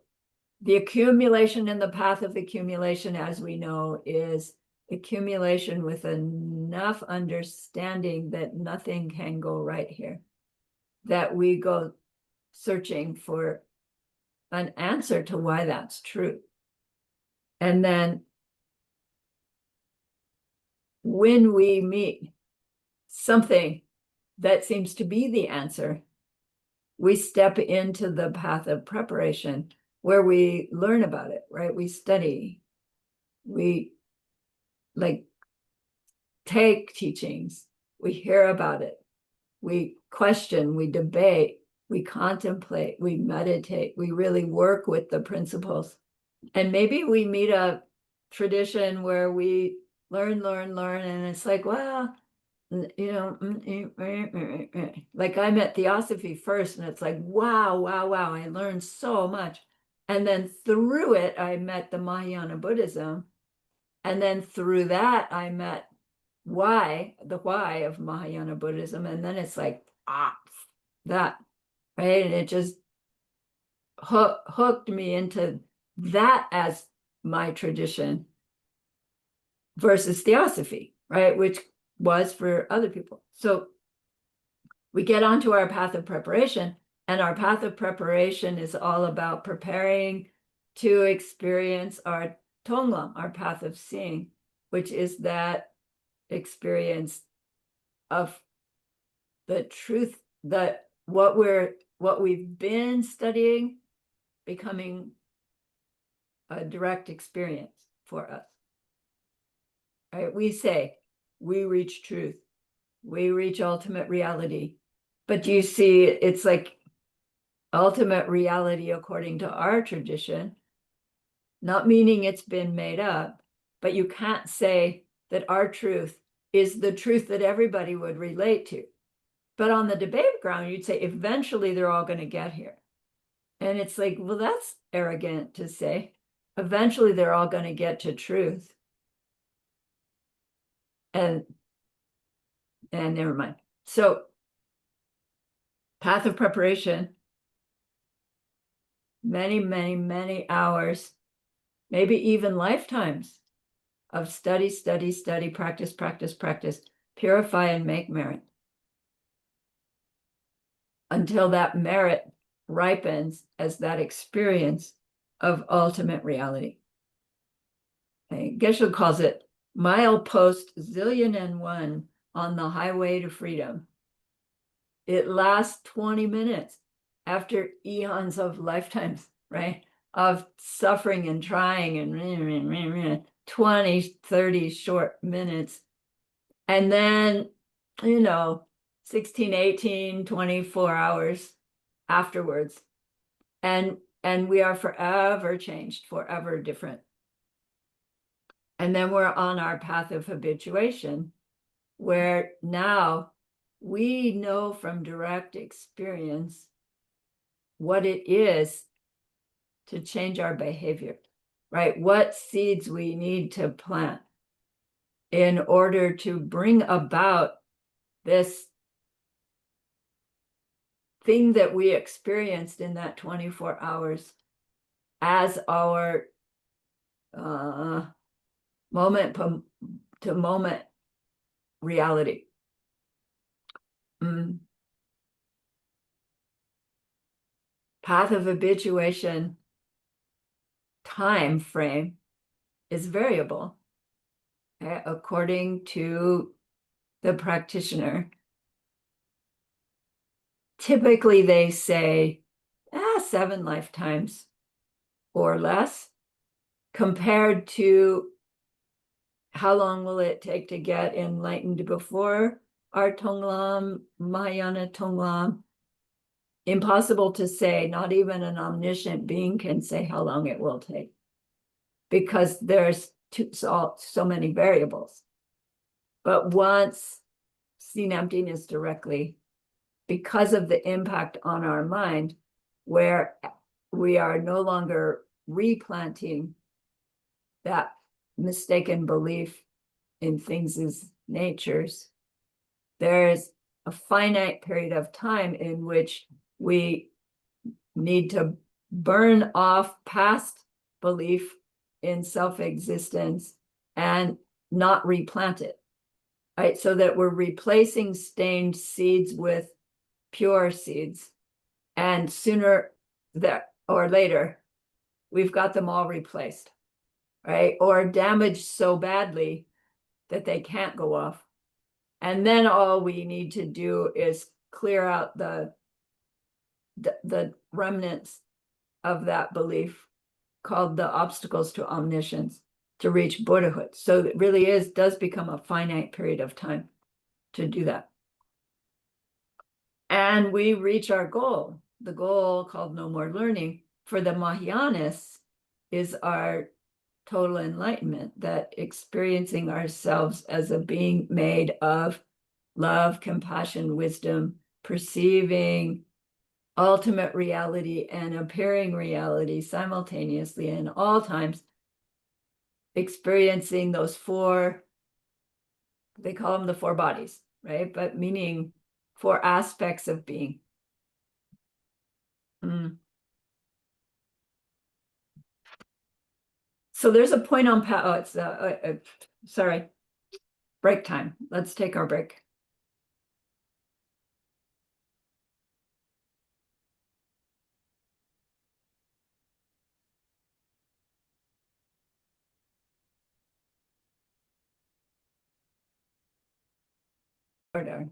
the accumulation in the path of accumulation, as we know, is accumulation with enough understanding that nothing can go right here, that we go searching for an answer to why that's true. And then when we meet something that seems to be the answer, we step into the path of preparation where we learn about it, right? We study, we take teachings, we hear about it, we question, we debate, we contemplate, we meditate, we really work with the principles. And maybe we meet a tradition where we learn, and it's like, well, like I met Theosophy first, and it's like, wow, I learned so much. And then through it, I met the Mahayana Buddhism. And then through that, I met the why of Mahayana Buddhism. And then it's like, that, right? And it just hooked me into that as my tradition versus theosophy, right? Which was for other people. So we get onto our path of preparation, and our path of preparation is all about preparing to experience our tonglam, our path of seeing, which is that experience of the truth, that what we've been studying becoming a direct experience for us. Right? We say we reach truth, we reach ultimate reality. But you see, it's like ultimate reality according to our tradition, not meaning it's been made up, but you can't say that our truth is the truth that everybody would relate to. But on the debate ground, you'd say eventually they're all going to get here. And it's like, well, that's arrogant to say. Eventually they're all going to get to truth. And never mind. So path of preparation, many, many, many hours, maybe even lifetimes of study, study, study, practice, practice, practice, purify and make merit until that merit ripens as that experience of ultimate reality. Okay. Geshe calls it milepost zillion and one on the highway to freedom. It lasts 20 minutes after eons of lifetimes, right? Of suffering and trying and 20, 30 short minutes. And then, 16, 18, 24 hours afterwards. And we are forever changed, forever different. And then we're on our path of habituation, where now we know from direct experience what it is to change our behavior, right? What seeds we need to plant in order to bring about this thing that we experienced in that 24 hours as our moment to moment reality. Path of habituation time frame is variable, okay, according to the practitioner. Typically, they say 7 lifetimes or less, compared to how long will it take to get enlightened before our Tonglam, Mahayana Tonglam. Impossible to say. Not even an omniscient being can say how long it will take, because there's so many variables. But once seen emptiness directly, because of the impact on our mind, where we are no longer replanting that mistaken belief in things as natures, there's a finite period of time in which we need to burn off past belief in self-existence and not replant it, right? So that we're replacing stained seeds with pure seeds. And sooner or later, we've got them all replaced, right? Or damaged so badly that they can't go off. And then all we need to do is clear out the remnants of that belief, called the obstacles to omniscience, to reach Buddhahood. So it really does become a finite period of time to do that. And we reach our goal. The goal, called no more learning, for the Mahayanists is our total enlightenment, that experiencing ourselves as a being made of love, compassion, wisdom, perceiving ultimate reality and appearing reality simultaneously in all times, experiencing those 4, they call them the 4 bodies, right? But meaning 4 aspects of being. So So there's a point on, oh, it's, sorry, break time. Let's take our break. Order.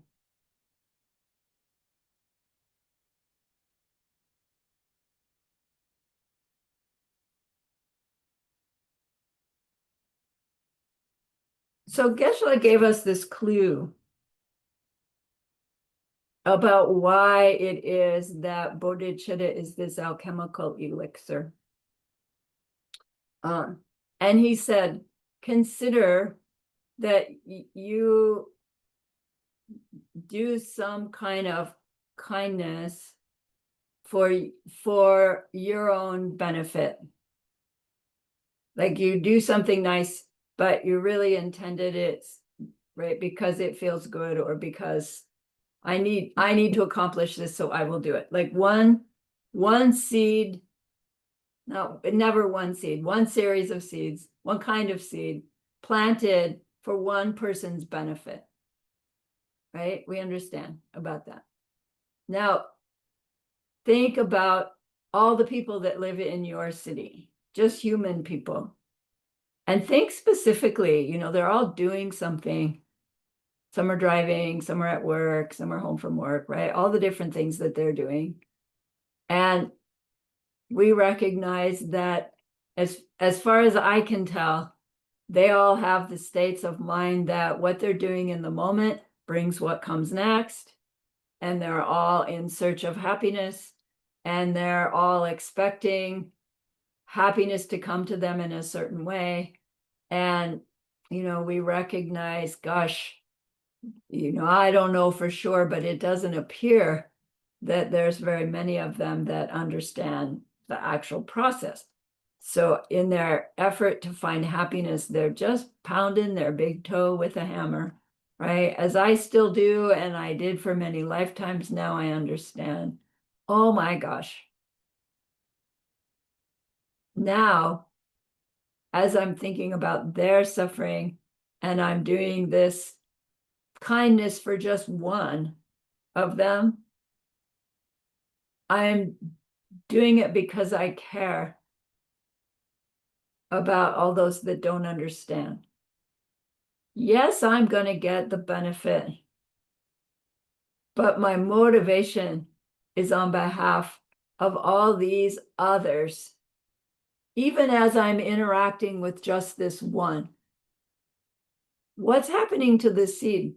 So Geshe gave us this clue about why it is that bodhicitta is this alchemical elixir. And he said, consider that you do some kind of kindness for your own benefit. Like you do something nice, but you really intended it, right, because it feels good, or because I need to accomplish this, so I will do it. Like one seed, no, never one seed, one series of seeds, one kind of seed planted for one person's benefit, right? We understand about that. Now, think about all the people that live in your city, just human people. And think specifically, they're all doing something. Some are driving, some are at work, some are home from work, right? All the different things that they're doing. And we recognize that as far as I can tell, they all have the states of mind that what they're doing in the moment brings what comes next. And they're all in search of happiness, and they're all expecting happiness to come to them in a certain way. And, we recognize, gosh, I don't know for sure, but it doesn't appear that there's very many of them that understand the actual process. So in their effort to find happiness, they're just pounding their big toe with a hammer, right? As I still do, and I did for many lifetimes. Now I understand. Oh my gosh. Now, as I'm thinking about their suffering, and I'm doing this kindness for just one of them, I'm doing it because I care about all those that don't understand. Yes, I'm going to get the benefit, but my motivation is on behalf of all these others, even as I'm interacting with just this one. What's happening to this seed?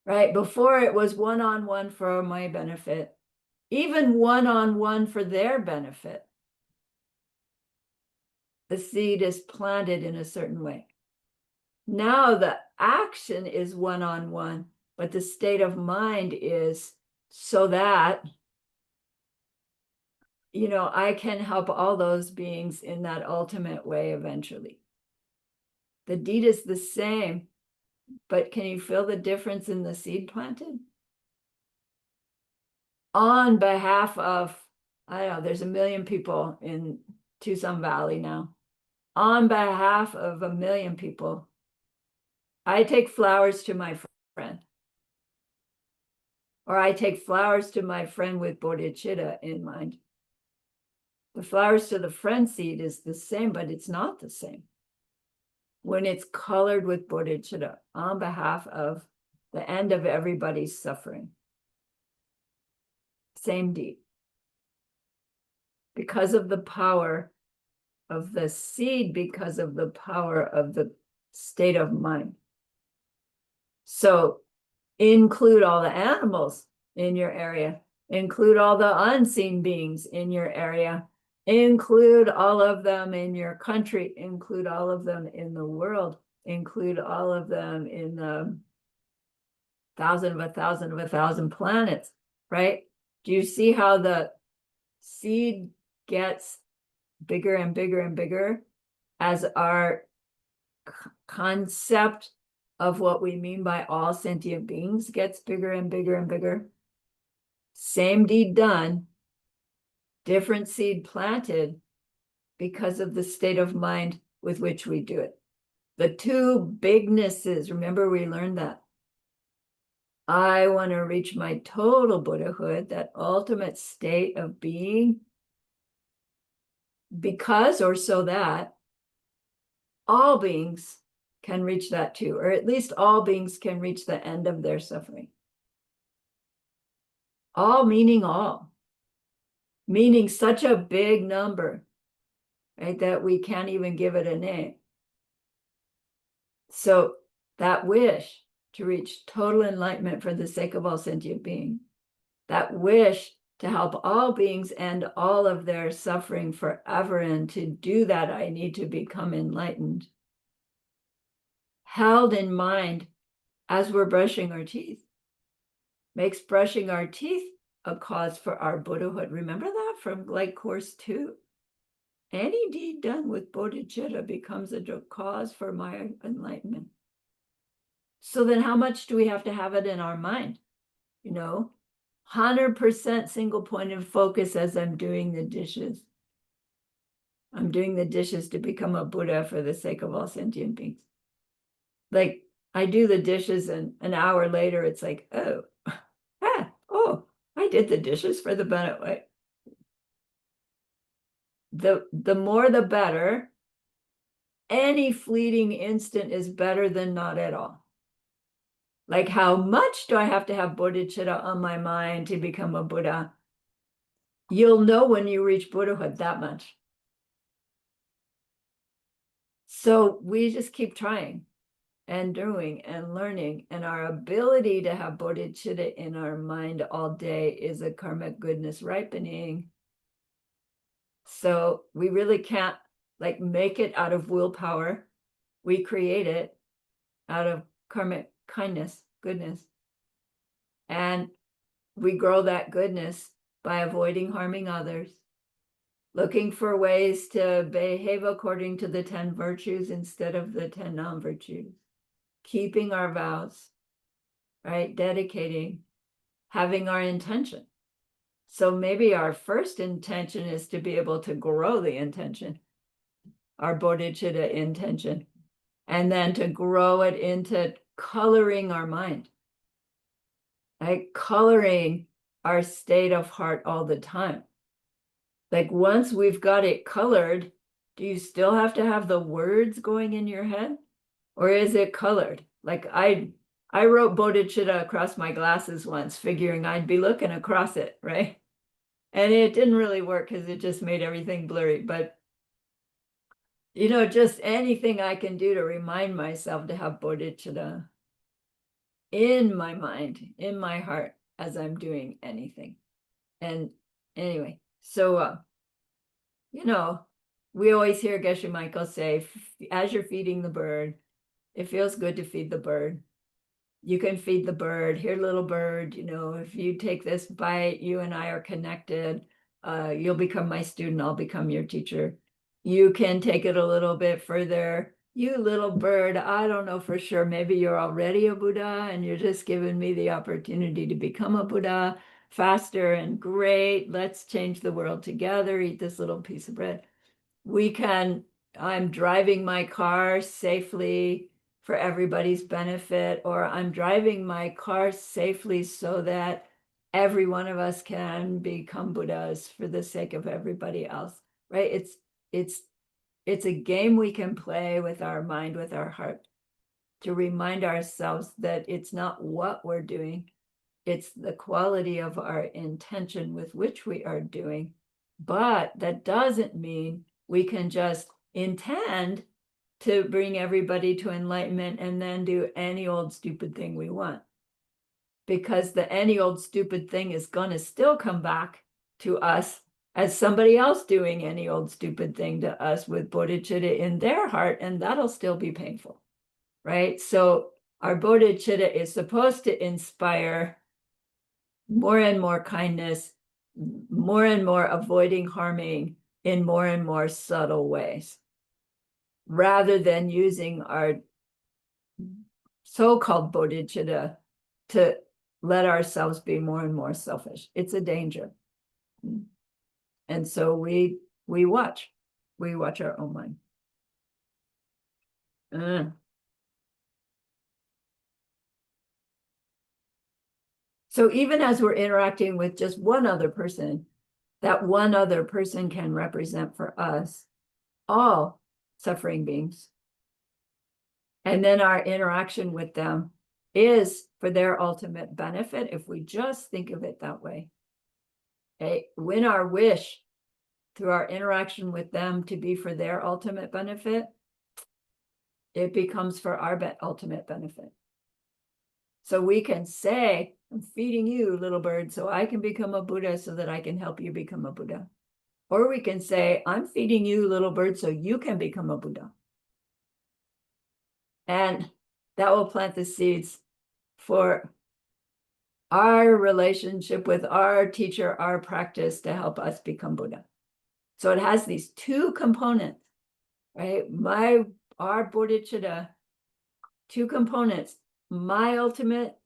Right? Before it was one-on-one for my benefit, even one-on-one for their benefit. The seed is planted in a certain way. Now the action is one-on-one, but the state of mind is so that, I can help all those beings in that ultimate way eventually. The deed is the same, but can you feel the difference in the seed planted? On behalf of, I don't know, there's 1 million people in Tucson Valley now. On behalf of 1 million people, I take flowers to my friend. Or I take flowers to my friend with bodhicitta in mind. The flowers to the friend seed is the same, but it's not the same when it's colored with bodhicitta on behalf of the end of everybody's suffering. Same deed. Because of the power of the seed, because of the power of the state of mind. So include all the animals in your area, include all the unseen beings in your area, include all of them in your country, include all of them in the world, include all of them in the 1,000 of 1,000 of 1,000 planets, right? Do you see how the seed gets bigger and bigger and bigger as our concept of what we mean by all sentient beings gets bigger and bigger and bigger? Same deed done, different seed planted, because of the state of mind with which we do it. The two bignesses, remember we learned that. I want to reach my total Buddhahood, that ultimate state of being, because or so that all beings can reach that too, or at least all beings can reach the end of their suffering. All meaning such a big number, right, that we can't even give it a name. So that wish to reach total enlightenment for the sake of all sentient beings, that wish to help all beings end all of their suffering forever, and to do that, I need to become enlightened, held in mind as we're brushing our teeth, makes brushing our teeth a cause for our Buddhahood. Remember that from like Course 2. Any deed done with bodhicitta becomes a cause for my enlightenment. So then how much do we have to have it in our mind? 100% single point of focus as I'm doing the dishes. I'm doing the dishes to become a Buddha for the sake of all sentient beings. Like I do the dishes and an hour later, it's like, oh, I did the dishes for the benefit. The more the better. Any fleeting instant is better than not at all. Like, how much do I have to have bodhicitta on my mind to become a Buddha? You'll know when you reach Buddhahood, that much. So we just keep trying and doing and learning, and our ability to have bodhicitta in our mind all day is a karmic goodness ripening. So we really can't like make it out of willpower. We create it out of karmic kindness, goodness. And we grow that goodness by avoiding harming others, looking for ways to behave according to the 10 virtues instead of the 10 non-virtues, keeping our vows, right? Dedicating, having our intention. So maybe our first intention is to be able to grow the intention, our bodhicitta intention, and then to grow it into coloring our mind, like coloring our state of heart all the time. Like once we've got it colored, do you still have to have the words going in your head? Or is it colored? Like I wrote bodhicitta across my glasses once, figuring I'd be looking across it, right? And it didn't really work because it just made everything blurry. But, just anything I can do to remind myself to have bodhicitta in my mind, in my heart, as I'm doing anything. And anyway, so, we always hear Geshe Michael say, as you're feeding the bird, it feels good to feed the bird. You can feed the bird. Here, little bird, if you take this bite, you and I are connected. You'll become my student. I'll become your teacher. You can take it a little bit further. You little bird, I don't know for sure. Maybe you're already a Buddha and you're just giving me the opportunity to become a Buddha faster and great. Let's change the world together. Eat this little piece of bread. I'm driving my car safely for everybody's benefit, or I'm driving my car safely so that every one of us can become Buddhas for the sake of everybody else, right? It's a game we can play with our mind, with our heart, to remind ourselves that it's not what we're doing, it's the quality of our intention with which we are doing. But that doesn't mean we can just intend to bring everybody to enlightenment and then do any old stupid thing we want. Because the any old stupid thing is going to still come back to us as somebody else doing any old stupid thing to us with bodhicitta in their heart, and that'll still be painful, right? So our bodhicitta is supposed to inspire more and more kindness, more and more avoiding harming in more and more subtle ways, rather than using our so-called bodhicitta to let ourselves be more and more selfish. It's a danger. And so we watch. We watch our own mind. Uh. So even as we're interacting with just one other person, that one other person can represent for us all suffering beings. And then our interaction with them is for their ultimate benefit, if we just think of it that way. Okay? When our wish through our interaction with them to be for their ultimate benefit, it becomes for our ultimate benefit. So we can say, I'm feeding you, little bird, so I can become a Buddha so that I can help you become a Buddha. Or we can say, I'm feeding you, little bird, so you can become a Buddha. And that will plant the seeds for our relationship with our teacher, our practice to help us become Buddha. So it has these two components, right? Our bodhicitta, two components, my ultimate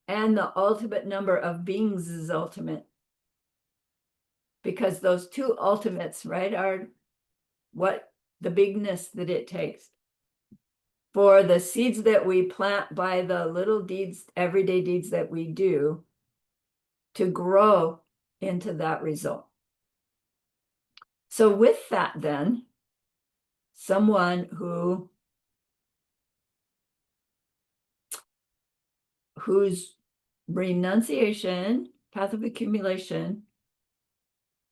and the ultimate number of beings is ultimate. Because those two ultimates, right, are what the bigness that it takes for the seeds that we plant by the little deeds, everyday deeds that we do to grow into that result. So with that, then, someone whose renunciation, path of accumulation,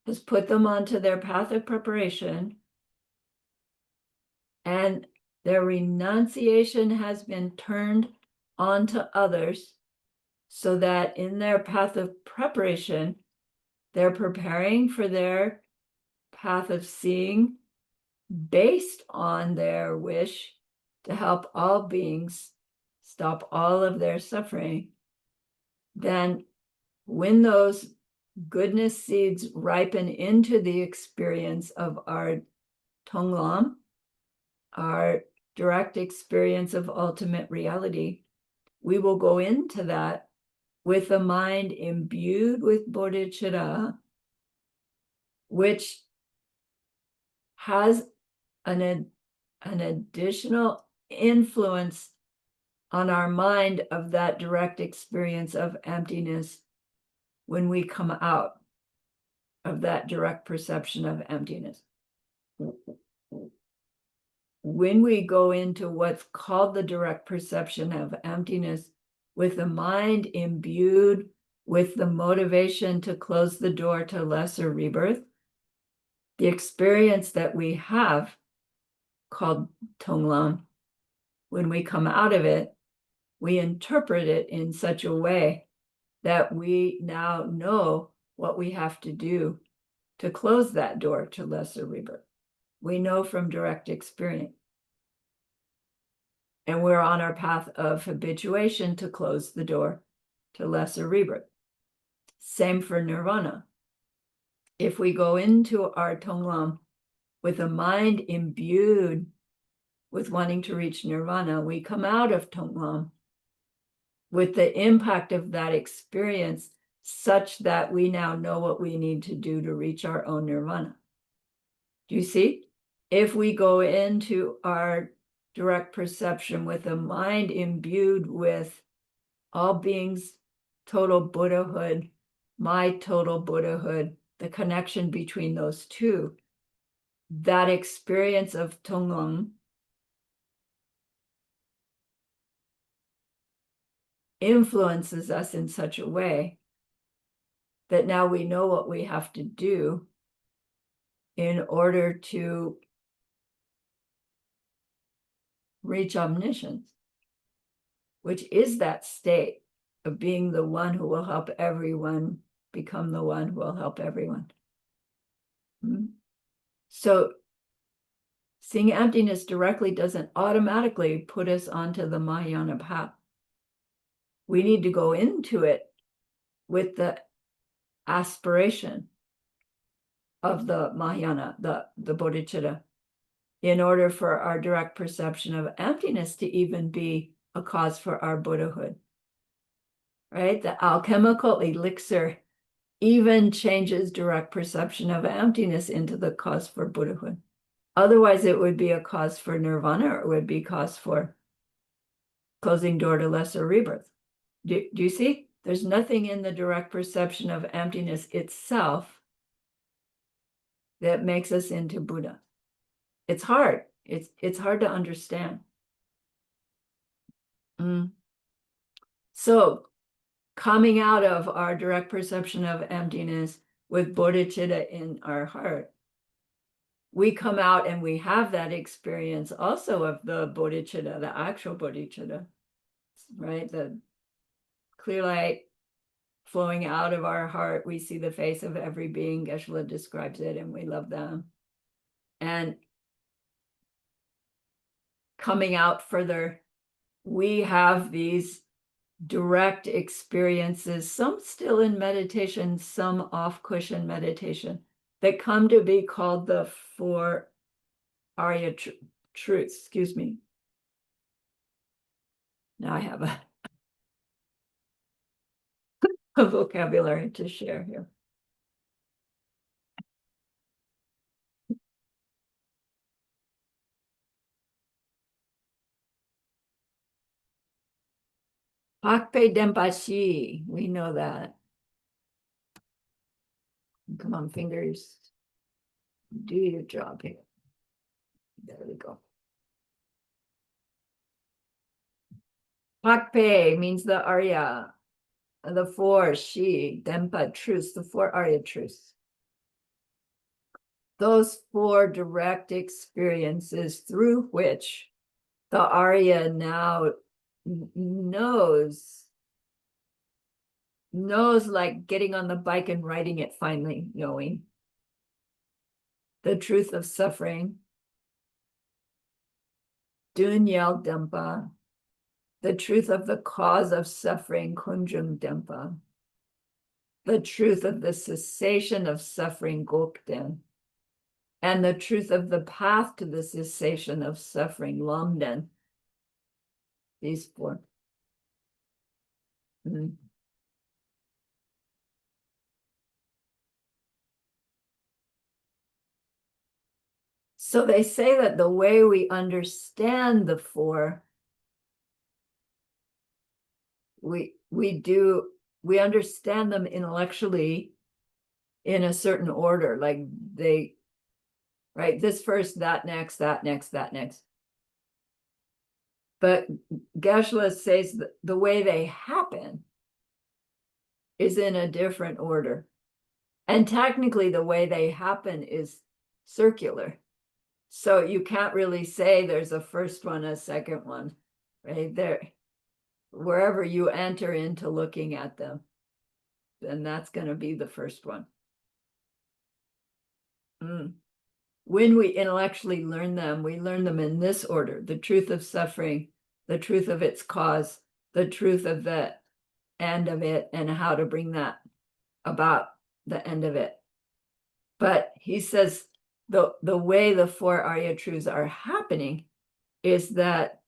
has put them onto their path of preparation, and their renunciation has been turned onto others, so that in their path of preparation, they're preparing for their path of seeing based on their wish to help all beings stop all of their suffering. Then when those goodness seeds ripen into the experience of our Tonglam, our direct experience of ultimate reality, we will go into that with a mind imbued with bodhicitta, which has an additional influence on our mind of that direct experience of emptiness when we come out of that direct perception of emptiness. When we go into what's called the direct perception of emptiness with the mind imbued with the motivation to close the door to lesser rebirth, the experience that we have called Tonglam, when we come out of it, we interpret it in such a way that we now know what we have to do to close that door to lesser rebirth. We know from direct experience. And we're on our path of habituation to close the door to lesser rebirth. Same for nirvana. If we go into our Tonglam with a mind imbued with wanting to reach nirvana, we come out of Tonglam with the impact of that experience such that we now know what we need to do to reach our own nirvana. Do you see? If we go into our direct perception with a mind imbued with all beings, total Buddhahood, my total Buddhahood, the connection between those two, that experience of Tonglam influences us in such a way that now we know what we have to do in order to reach omniscience, which is that state of being the one who will help everyone become the one who will help everyone. So seeing emptiness directly doesn't automatically put us onto the Mahayana path. We need to go into it with the aspiration of the Mahayana, the bodhicitta, in order for our direct perception of emptiness to even be a cause for our Buddhahood. Right? The alchemical elixir even changes direct perception of emptiness into the cause for Buddhahood. Otherwise, it would be a cause for nirvana, or it would be cause for closing door to lesser rebirth. Do you see? There's nothing in the direct perception of emptiness itself that makes us into Buddha. It's hard. It's hard to understand. So coming out of our direct perception of emptiness with bodhicitta in our heart, we come out and we have that experience also of the bodhicitta, the actual bodhicitta, right? The clear light flowing out of our heart. We see the face of every being. Geshe-la describes it, and we love them. And coming out further, we have these direct experiences, some still in meditation, some off cushion meditation, that come to be called the four Arya truths. Excuse me. Now I have a vocabulary to share here. Pakpe Denpashi, we know that. Come on, fingers. Do your job here. There we go. Pakpe means the Arya, the four Shi, Denpa truths, the four Arya truths. Those four direct experiences through which the Arya now knows like getting on the bike and riding it, finally knowing the truth of suffering, Dunyal Dempa, the truth of the cause of suffering, Kunjung Dempa, the truth of the cessation of suffering, Gokden, and the truth of the path to the cessation of suffering, Lomden. These four. So they say that the way we understand the four, we understand them intellectually in a certain order, like they, right, this first, that next, that next, that next. But Geshe-la says that the way they happen is in a different order. And technically the way they happen is circular. So you can't really say there's a first one, a second one, right? There, wherever you enter into looking at them, then that's going to be the first one. When we intellectually learn them, we learn them in this order: the truth of suffering, the truth of its cause, the truth of the end of it, and how to bring that about, the end of it. But he says the way the four Arya truths are happening is that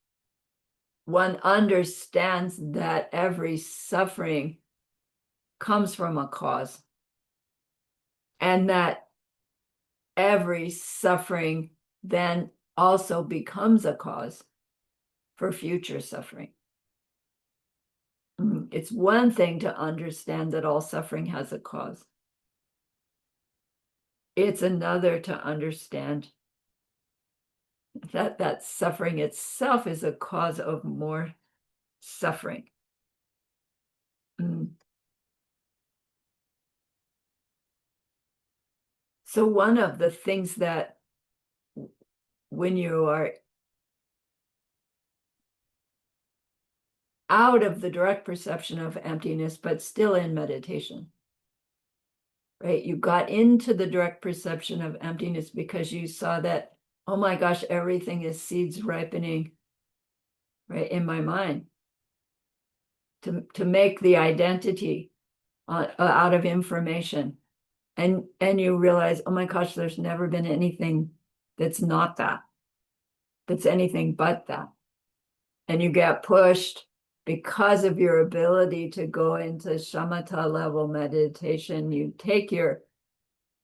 one understands that every suffering comes from a cause, and that every suffering then also becomes a cause for future suffering. It's one thing to understand that all suffering has a cause. It's another to understand that suffering itself is a cause of more suffering. So one of the things that, when you are out of the direct perception of emptiness, but still in meditation, right? You got into the direct perception of emptiness because you saw that, oh my gosh, everything is seeds ripening, right, in my mind, to make the identity out of information. And you realize, oh my gosh, there's never been anything that's not that, that's anything but that. And you get pushed because of your ability to go into shamatha level meditation. You take your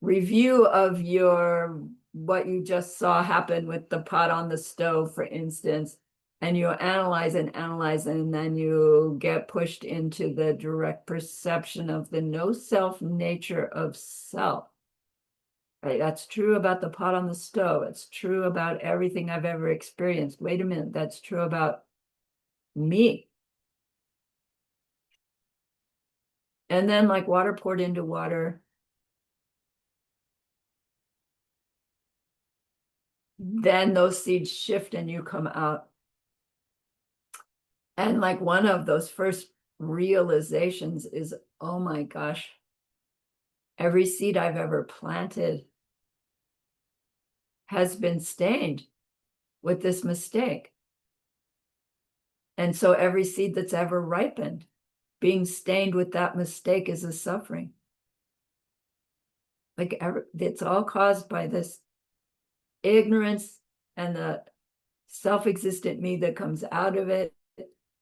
review of your what you just saw happen with the pot on the stove, for instance, and you analyze and then you get pushed into the direct perception of the no self nature of self. Right? That's true about the pot on the stove. It's true about everything I've ever experienced. Wait a minute, that's true about me. And then, like water poured into water, then those seeds shift and you come out. And like one of those first realizations is, oh my gosh, every seed I've ever planted has been stained with this mistake. And so every seed that's ever ripened, being stained with that mistake is a suffering. Like it's all caused by this ignorance and the self-existent me that comes out of it,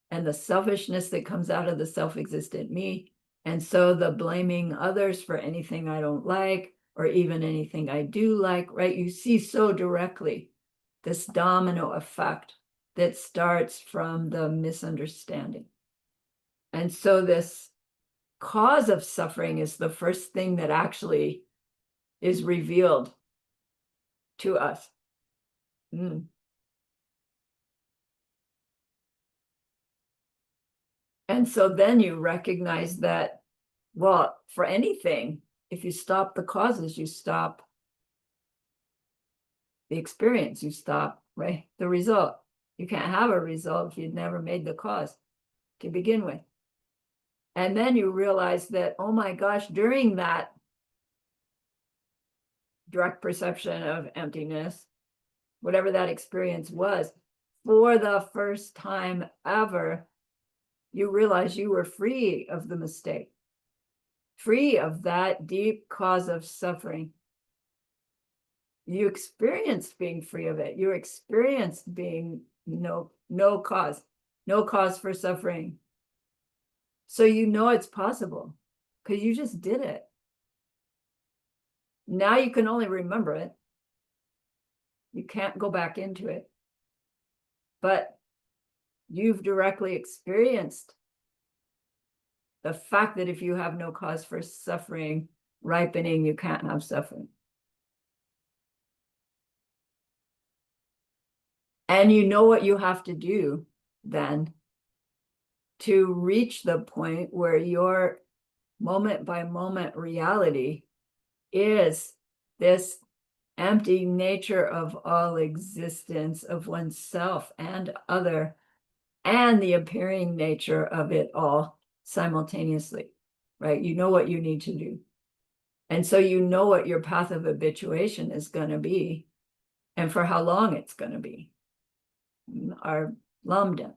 and the selfishness that comes out of the self-existent me. And so the blaming others for anything I don't like, or even anything I do like, right? You see so directly this domino effect that starts from the misunderstanding. And so this cause of suffering is the first thing that actually is revealed to us. And so then you recognize that, well, for anything, if you stop the causes, you stop the experience, you stop, right? The result. You can't have a result if you'd never made the cause to begin with. And then you realize that, oh my gosh, during that direct perception of emptiness, whatever that experience was, for the first time ever, you realize you were free of the mistake, free of that deep cause of suffering. You experienced being free of it. You experienced being no cause for suffering. So you know it's possible because you just did it. Now you can only remember it. You can't go back into it. But you've directly experienced the fact that if you have no cause for suffering, ripening, you can't have suffering. And you know what you have to do then to reach the point where your moment by moment reality is this empty nature of all existence, of oneself and other, and the appearing nature of it all simultaneously, right? You know what you need to do. And so you know what your path of habituation is going to be and for how long it's going to be. Our lambda,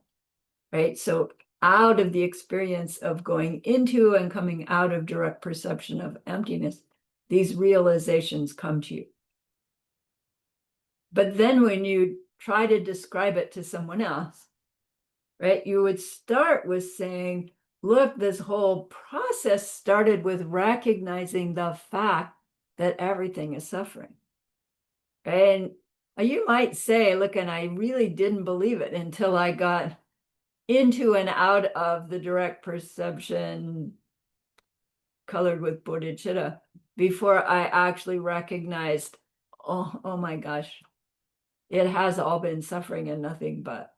right? So out of the experience of going into and coming out of direct perception of emptiness, these realizations come to you. But then when you try to describe it to someone else, right, you would start with saying, look, this whole process started with recognizing the fact that everything is suffering. And you might say, look, and I really didn't believe it until I got into and out of the direct perception colored with bodhicitta before I actually recognized, oh my gosh, it has all been suffering and nothing but.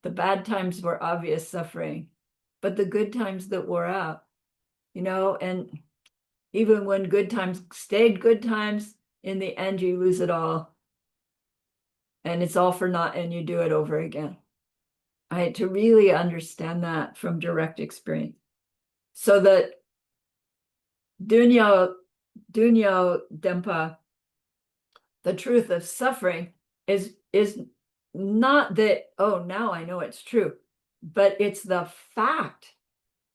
The bad times were obvious suffering, but the good times that wore out, and even when good times stayed good times, in the end, you lose it all. And it's all for naught, and you do it over again. Right? To really understand that from direct experience. So that Dunyo Dempa, the truth of suffering, is not that, oh, now I know it's true, but it's the fact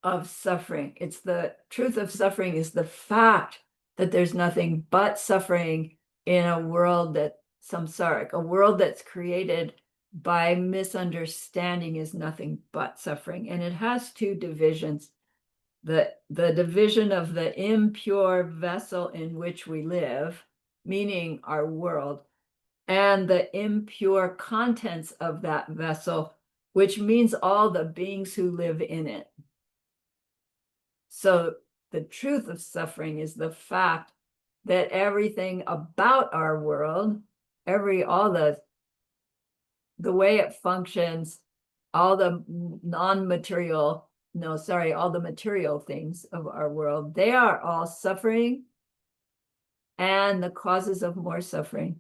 of suffering. It's the truth of suffering is the fact that there's nothing but suffering in a world that's samsaric, a world that's created by misunderstanding is nothing but suffering. And it has two divisions. The division of the impure vessel in which we live, meaning our world, and the impure contents of that vessel, which means all the beings who live in it. So the truth of suffering is the fact that everything about our world, all the way it functions, all the non-material, no, sorry, all the material things of our world, they are all suffering and the causes of more suffering.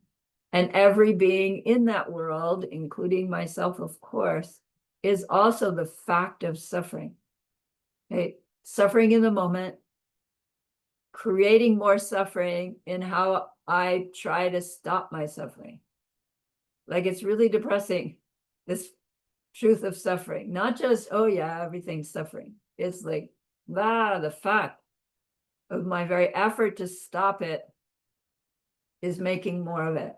And every being in that world, including myself, of course, is also the fact of suffering. Okay? Suffering in the moment, creating more suffering in how I try to stop my suffering. Like, it's really depressing, this truth of suffering. Not just, oh yeah, everything's suffering. It's like, the fact of my very effort to stop it is making more of it.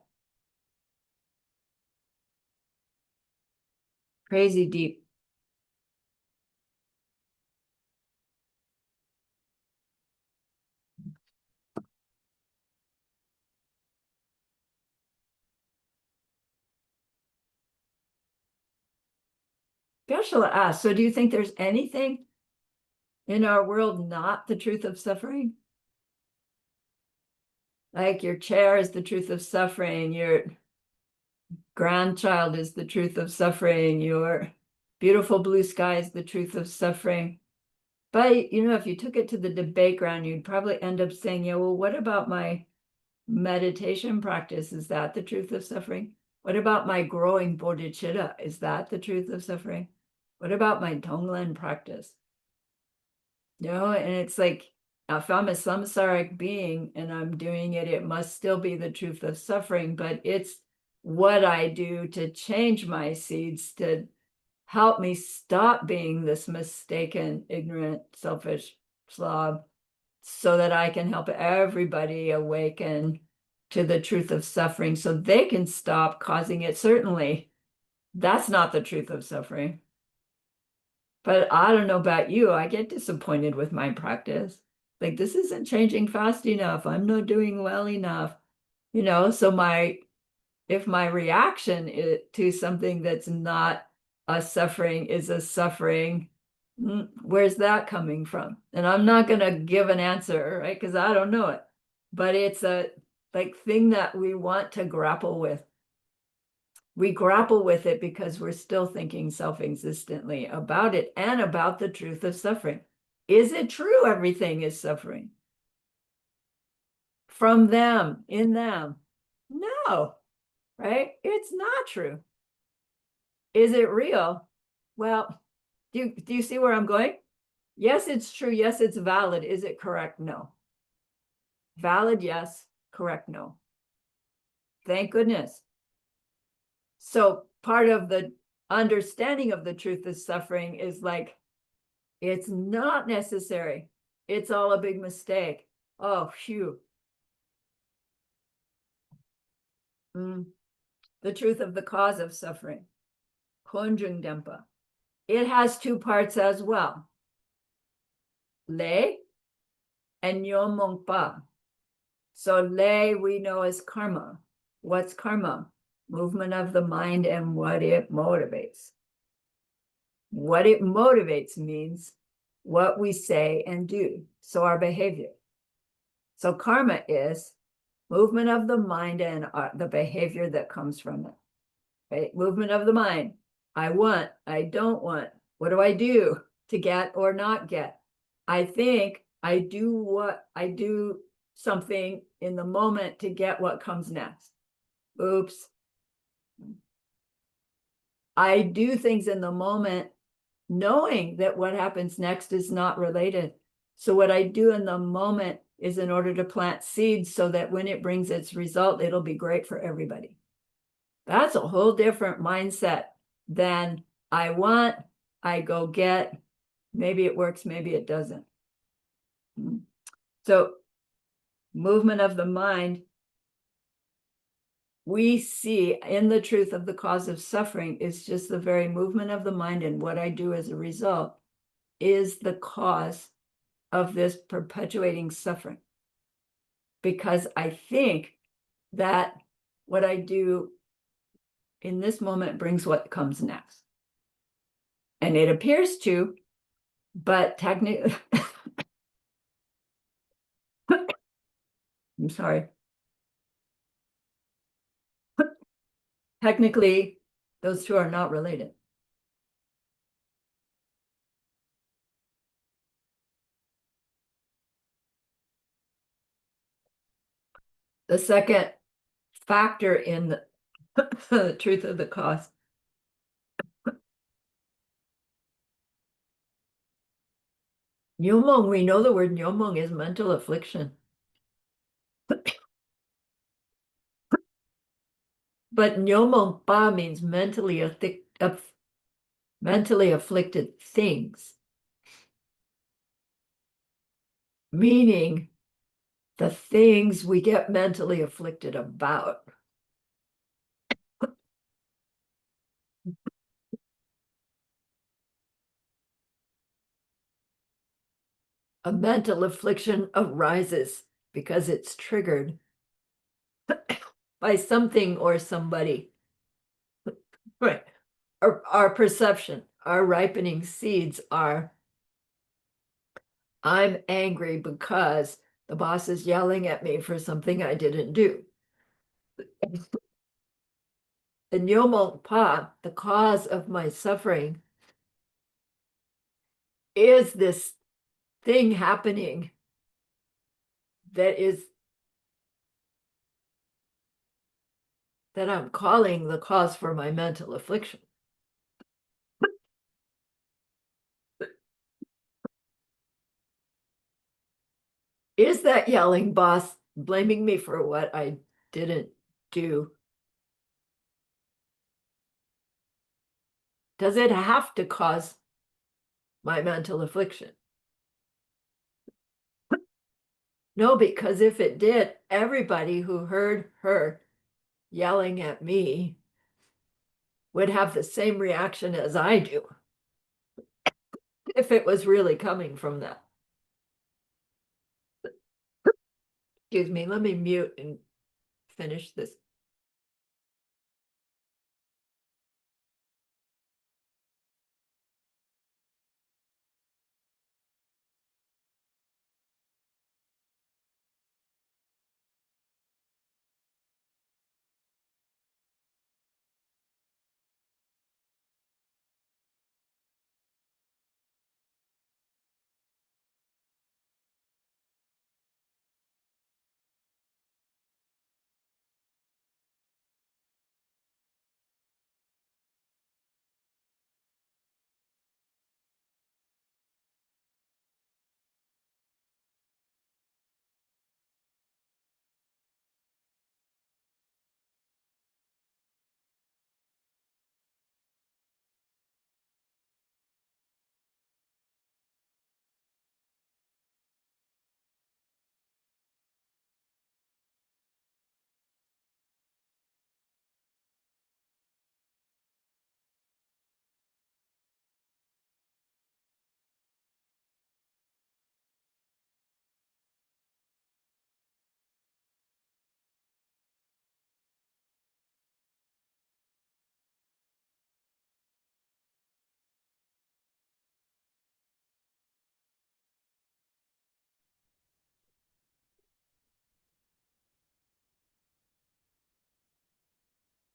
Crazy deep. Geshe-la asks, so do you think there's anything in our world not the truth of suffering? Like your chair is the truth of suffering, your grandchild is the truth of suffering, your beautiful blue sky is the truth of suffering. But, if you took it to the debate ground, you'd probably end up saying, yeah, well, what about my meditation practice? Is that the truth of suffering? What about my growing bodhicitta? Is that the truth of suffering? What about my Tonglen practice? And it's like, if I'm a samsaric being and I'm doing it, it must still be the truth of suffering, but it's what I do to change my seeds to help me stop being this mistaken, ignorant, selfish slob, so that I can help everybody awaken to the truth of suffering so they can stop causing it. Certainly, that's not the truth of suffering. But I don't know about you, I get disappointed with my practice. Like, this isn't changing fast enough. I'm not doing well enough. So if my reaction to something that's not a suffering is a suffering, where's that coming from? And I'm not going to give an answer, right? Because I don't know it. But it's a thing that we want to grapple with. We grapple with it because we're still thinking self-existently about it and about the truth of suffering. Is it true everything is suffering? From them, in them? No, right? It's not true. Is it real? Well, do you see where I'm going? Yes, it's true. Yes, it's valid. Is it correct? No. Valid, yes. Correct, no. Thank goodness. So part of the understanding of the truth of suffering is like, it's not necessary. It's all a big mistake. Oh, phew. The truth of the cause of suffering. Konjung Dempa. It has two parts as well. Lei and Nyomongpa. So lei we know as karma. What's karma? Movement of the mind and what it motivates. What it motivates means what we say and do. So our behavior. So karma is movement of the mind and the behavior that comes from it. Right? Movement of the mind. I want, I don't want. What do I do to get or not get? I think I do something in the moment to get what comes next. Oops. I do things in the moment knowing that what happens next is not related. So what I do in the moment is in order to plant seeds so that when it brings its result, it'll be great for everybody. That's a whole different mindset than I want, I go get, maybe it works, maybe it doesn't. So movement of the mind, we see in the truth of the cause of suffering is just the very movement of the mind, and what I do as a result is the cause of this perpetuating suffering. Because I think that what I do in this moment brings what comes next. And it appears to, but technically, I'm sorry, technically, those two are not related. The second factor in the truth of the cause. Nyomong, we know the word nyomong is mental affliction. But nyomong pa means mentally afflicted things, meaning the things we get mentally afflicted about. A mental affliction arises because it's triggered by something or somebody. Right. Our perception, our ripening seeds are, I'm angry because the boss is yelling at me for something I didn't do. The Nyomo Pa, the cause of my suffering, is this thing happening that I'm calling the cause for my mental affliction. Is that yelling boss blaming me for what I didn't do? Does it have to cause my mental affliction? No, because if it did, everybody who heard her yelling at me would have the same reaction as I do if it was really coming from that. Excuse me, let me mute and finish this.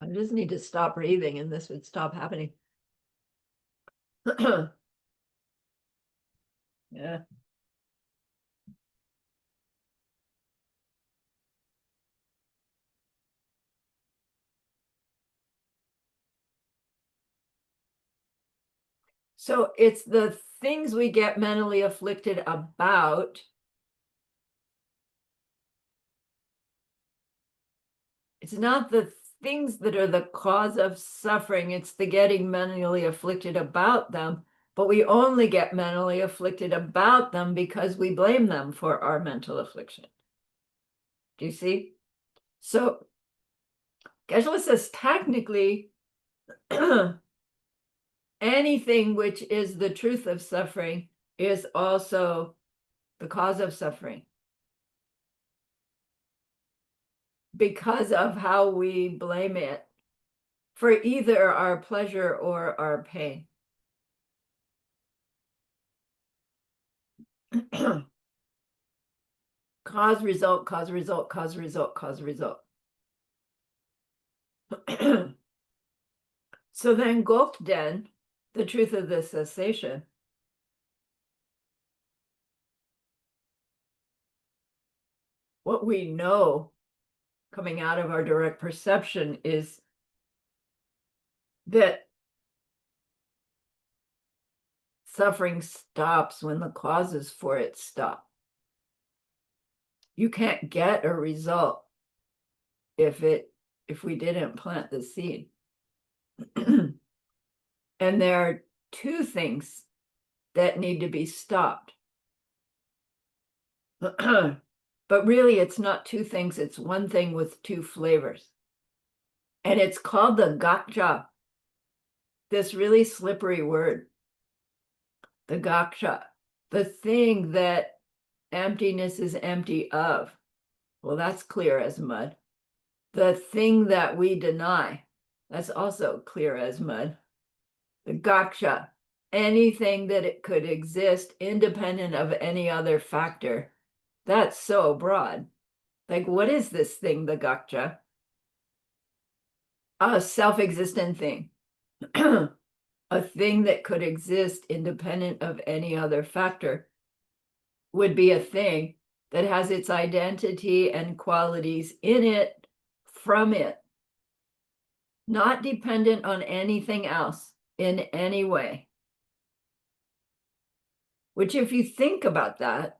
I just need to stop breathing and this would stop happening. Yeah. So it's the things we get mentally afflicted about. It's not the things that are the cause of suffering, it's the getting mentally afflicted about them. But we only get mentally afflicted about them because we blame them for our mental affliction. Do you see? So Geshe says technically, anything which is the truth of suffering is also the cause of suffering. because of how we blame it for either our pleasure or our pain. Cause, result, cause, result, cause, result, cause, result. So then Gokden, the truth of the cessation, what we know coming out of our direct perception is that suffering stops when the causes for it stop. You can't get a result if we didn't plant the seed. And there are two things that need to be stopped. But really, it's not two things, it's one thing with two flavors. And it's called the gakcha, this really slippery word. The gakcha, the thing that emptiness is empty of. Well, that's clear as mud. The thing that we deny, that's also clear as mud. The gakcha, anything that it could exist independent of any other factor. That's so broad. Like, what is this thing, the gakcha? A self-existent thing. A thing that could exist independent of any other factor would be a thing that has its identity and qualities in it, from it, not dependent on anything else in any way. Which, if you think about that,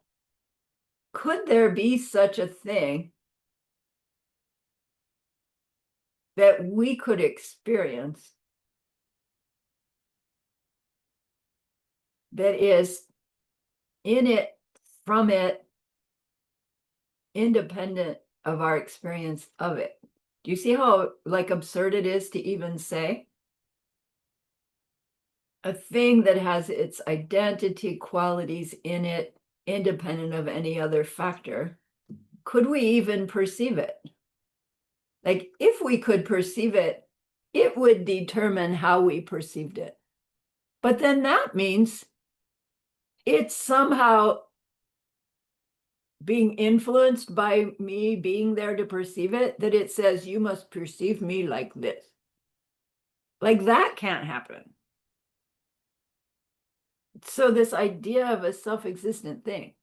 could there be such a thing that we could experience that is in it, from it, independent of our experience of it? Do you see how like absurd it is to even say? A thing that has its identity qualities in it, independent of any other factor. Could we even perceive it? Like, if we could perceive it, it would determine how we perceived it. But then that means it's somehow being influenced by me being there to perceive it, that it says, you must perceive me like this. Like, that can't happen. So this idea of a self-existent thing,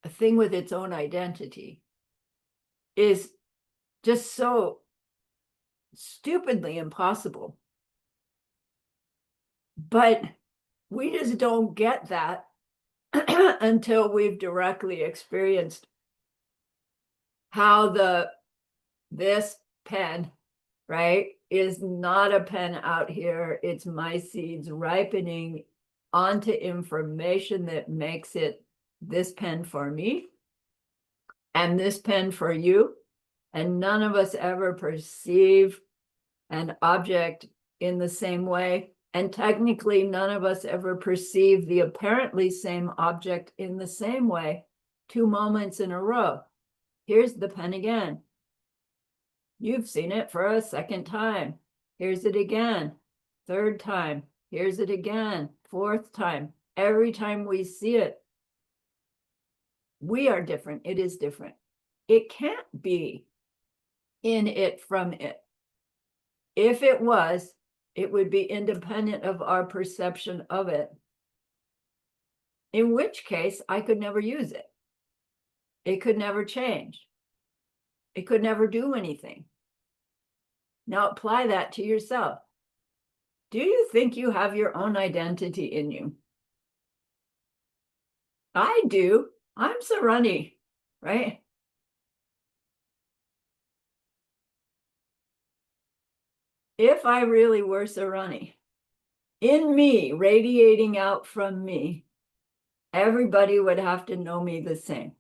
a thing with its own identity, is just so stupidly impossible. But we just don't get that until we've directly experienced how this pen, right, is not a pen out here. It's my seeds ripening onto information that makes it this pen for me and this pen for you. And none of us ever perceive an object in the same way. And technically, none of us ever perceive the apparently same object in the same way 2 moments in a row. Here's the pen again. You've seen it for a second time. Here's it again. Third time. Here's it again. Fourth time. Every time we see it, we are different. It is different. It can't be in it, from it. If it was, it would be independent of our perception of it. In which case, I could never use it. It could never change. It could never do anything. Now apply that to yourself. Do you think you have your own identity in you? I do. I'm Sarani, right? If I really were Sarani, in me, radiating out from me, everybody would have to know me the same.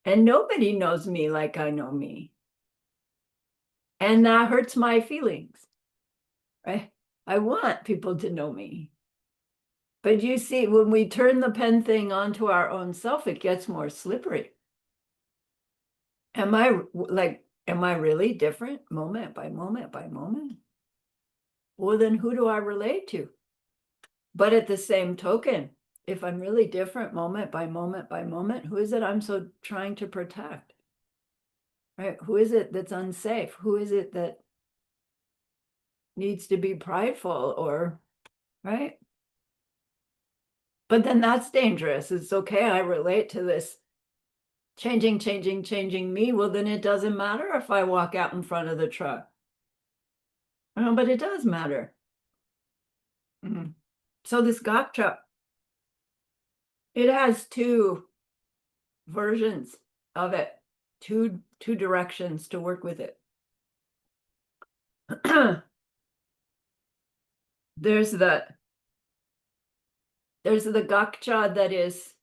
And nobody knows me like I know me. And that hurts my feelings, right? I want people to know me. But you see, when we turn the pen thing onto our own self, it gets more slippery. Am I really different moment by moment by moment? Well, then who do I relate to? But at the same token, if I'm really different moment by moment by moment, who is it I'm so trying to protect? Right? Who is it that's unsafe? Who is it that needs to be prideful or, right? But then that's dangerous. It's okay, I relate to this changing me. Well, then it doesn't matter if I walk out in front of the truck. But it does matter. So this gotcha, it has two versions of it, two directions to work with it. There's the gotcha that is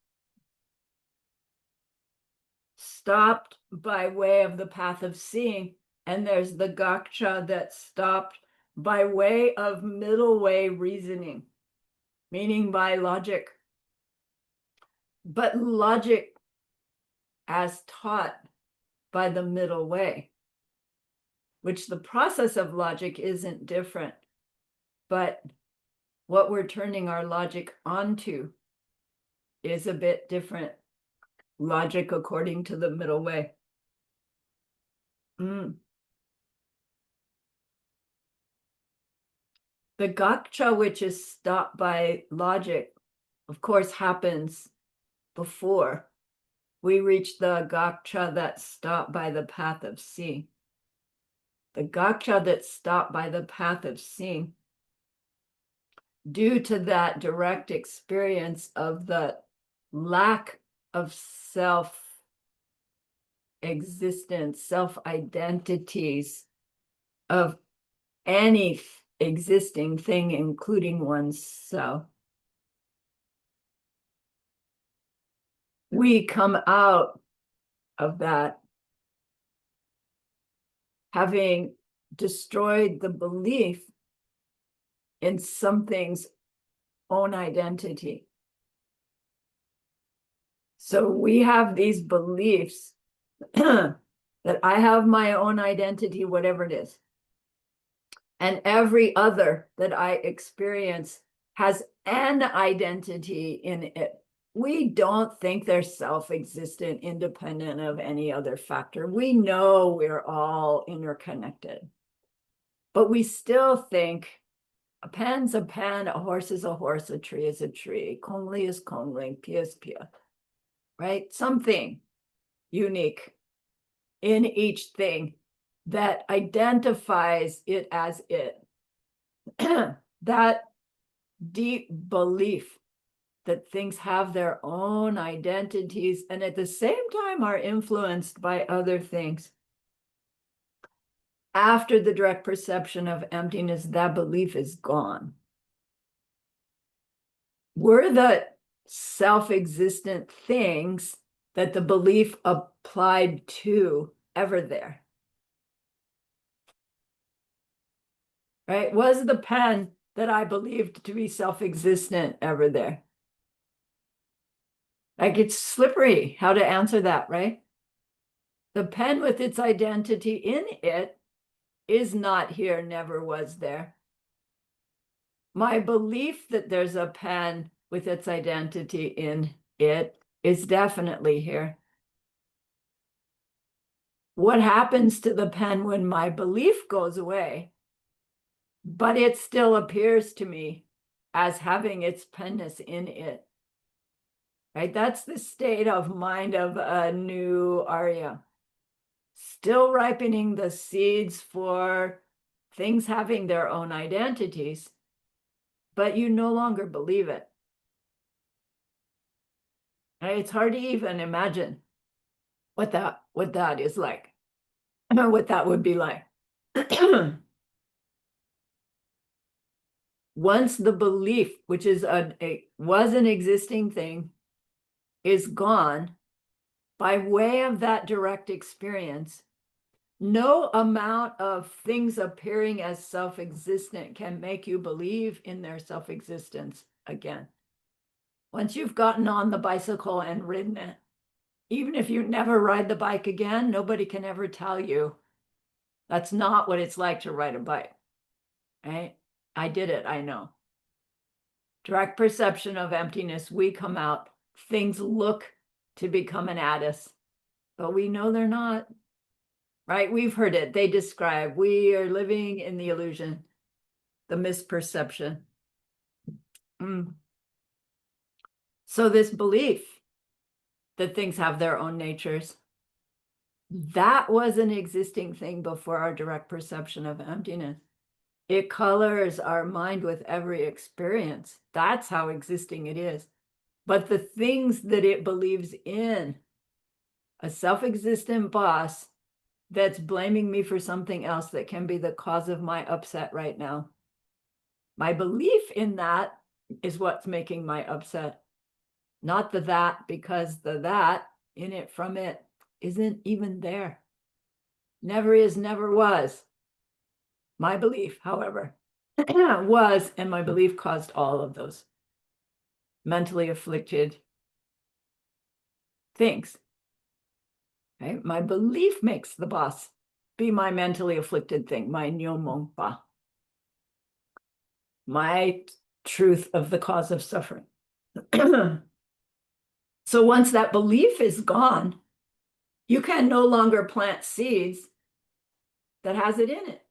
stopped by way of the path of seeing, and there's the gotcha that's stopped by way of middle way reasoning, meaning by logic. But logic as taught by the middle way, which the process of logic isn't different, but what we're turning our logic onto is a bit different. Logic according to the middle way. The gotcha, which is stopped by logic, of course, happens before we reach the gotcha that's stopped by the path of seeing. The gotcha that's stopped by the path of seeing, due to that direct experience of the lack of self-existence, self-identities of any existing thing, including oneself. We come out of that having destroyed the belief in something's own identity. So we have these beliefs that I have my own identity, whatever it is. And every other that I experience has an identity in it. We don't think they're self-existent, independent of any other factor. We know we're all interconnected. But we still think a pen's a pen, a horse is a horse, a tree is a tree, Kongli is Kongli, Pia is Pia, right? Something unique in each thing that identifies it as it. That deep belief that things have their own identities and at the same time are influenced by other things. After the direct perception of emptiness, that belief is gone. Were the self-existent things that the belief applied to ever there? Right? Was the pen that I believed to be self-existent ever there? Like, it's slippery how to answer that, right? The pen with its identity in it is not here, never was there. My belief that there's a pen with its identity in it is definitely here. What happens to the pen when my belief goes away, but it still appears to me as having its penness in it? Right? That's the state of mind of a new Arya. Still ripening the seeds for things having their own identities, but you no longer believe it. Right? It's hard to even imagine what that is like, what that would be like. Once the belief, which is was an existing thing, is gone by way of that direct experience, no amount of things appearing as self-existent can make you believe in their self-existence again. Once you've gotten on the bicycle and ridden it, Even if you never ride the bike again, nobody can ever tell you that's not what it's like to ride a bike, right? I did it, I know. Direct perception of emptiness, we come out, things look to become an addis, but we know they're not, right? We've heard it. They describe, we are living in the illusion, the misperception. So this belief that things have their own natures, that was an existing thing before our direct perception of emptiness. It colors our mind with every experience. That's how existing it is. But the things that it believes in, a self-existent boss that's blaming me for something else that can be the cause of my upset right now. My belief in that is what's making my upset, not the that, because the that in it from it isn't even there. Never is, never was. My belief, however, was, and my belief caused all of those mentally afflicted things. Right? My belief makes the boss be my mentally afflicted thing, my nyomongpa, my truth of the cause of suffering. So once that belief is gone, you can no longer plant seeds that has it in it.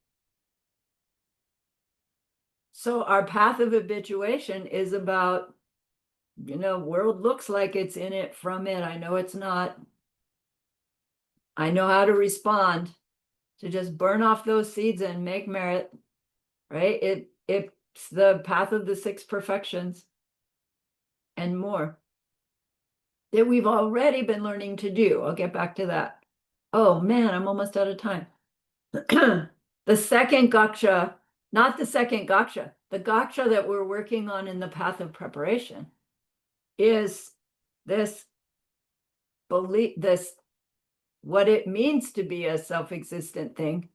So our path of habituation is about, world looks like it's in it from it. I know it's not. I know how to respond, to just burn off those seeds and make merit, right? It's the path of the 6 perfections and more that we've already been learning to do. I'll get back to that. Oh man, I'm almost out of time. The second gaksha, not the second gaksha, the gaksha that we're working on in the path of preparation is this belief, this what it means to be a self-existent thing.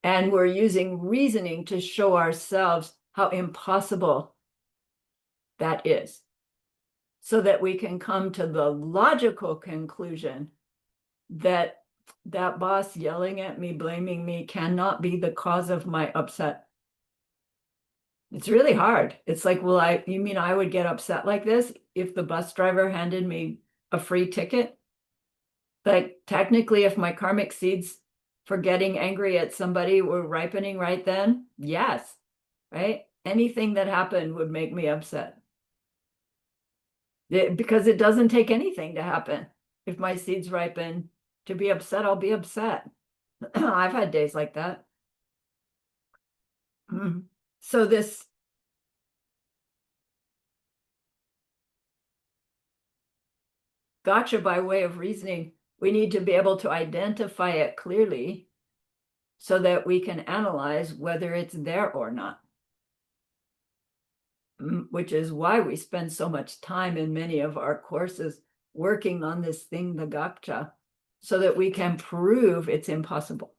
And we're using reasoning to show ourselves how impossible that is, so that we can come to the logical conclusion that that boss yelling at me, blaming me, cannot be the cause of my upset. It's really hard. It's like, you mean I would get upset like this if the bus driver handed me a free ticket? Like, technically, if my karmic seeds for getting angry at somebody were ripening right then, yes, right? Anything that happened would make me upset. Because it doesn't take anything to happen. If my seeds ripen to be upset, I'll be upset. I've had days like that. So this gotcha by way of reasoning, we need to be able to identify it clearly so that we can analyze whether it's there or not. Which is why we spend so much time in many of our courses working on this thing, the gotcha, so that we can prove it's impossible.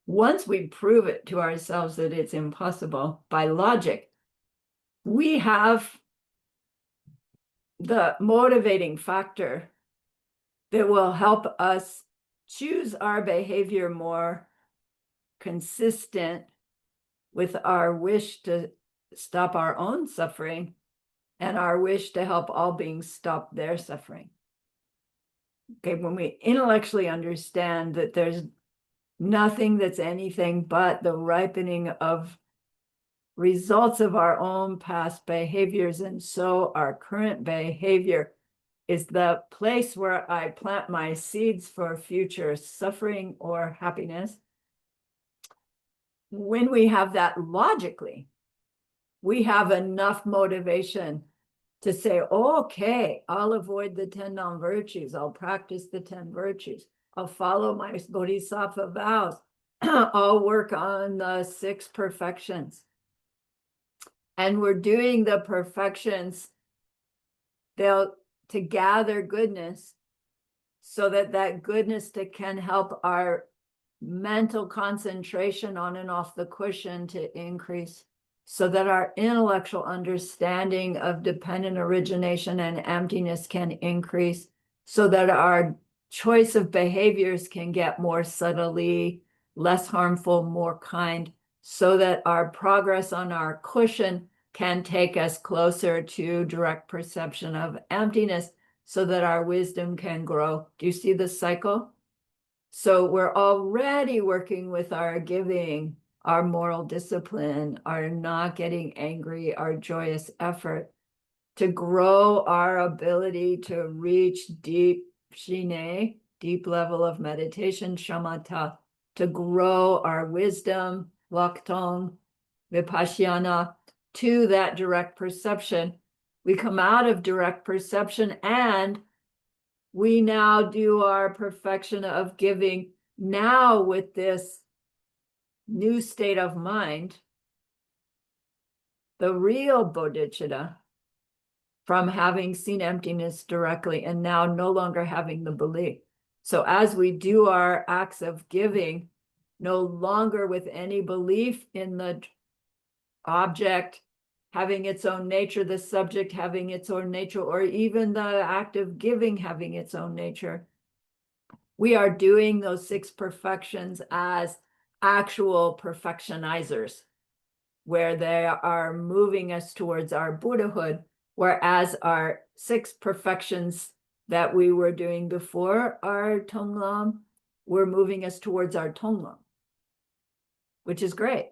Once we prove it to ourselves that it's impossible by logic, we have the motivating factor that will help us choose our behavior more consistent with our wish to stop our own suffering and our wish to help all beings stop their suffering. Okay, when we intellectually understand that there's nothing that's anything but the ripening of results of our own past behaviors, and so our current behavior is the place where I plant my seeds for future suffering or happiness. When we have that logically, we have enough motivation to say, okay, I'll avoid the 10 non-virtues. I'll practice the 10 virtues. I'll follow my bodhisattva vows. I'll work on the 6 perfections. And we're doing the perfections to gather goodness so that that goodness can help our mental concentration on and off the cushion to increase. so that our intellectual understanding of dependent origination and emptiness can increase, so that our choice of behaviors can get more subtly less harmful, more kind, so that our progress on our cushion can take us closer to direct perception of emptiness, so that our wisdom can grow. Do you see the cycle? So we're already working with our giving, our moral discipline, our not getting angry, our joyous effort to grow our ability to reach deep shine, deep level of meditation, shamatha, to grow our wisdom, laktong, vipassana, to that direct perception. We come out of direct perception and we now do our perfection of giving now with this new state of mind, the real bodhicitta, from having seen emptiness directly and now no longer having the belief. So as we do our acts of giving, no longer with any belief in the object having its own nature, the subject having its own nature, or even the act of giving having its own nature. We are doing those 6 perfections as actual perfectionizers, where they are moving us towards our Buddhahood, whereas our 6 perfections that we were doing before our Tonglam were moving us towards our Tonglam, which is great.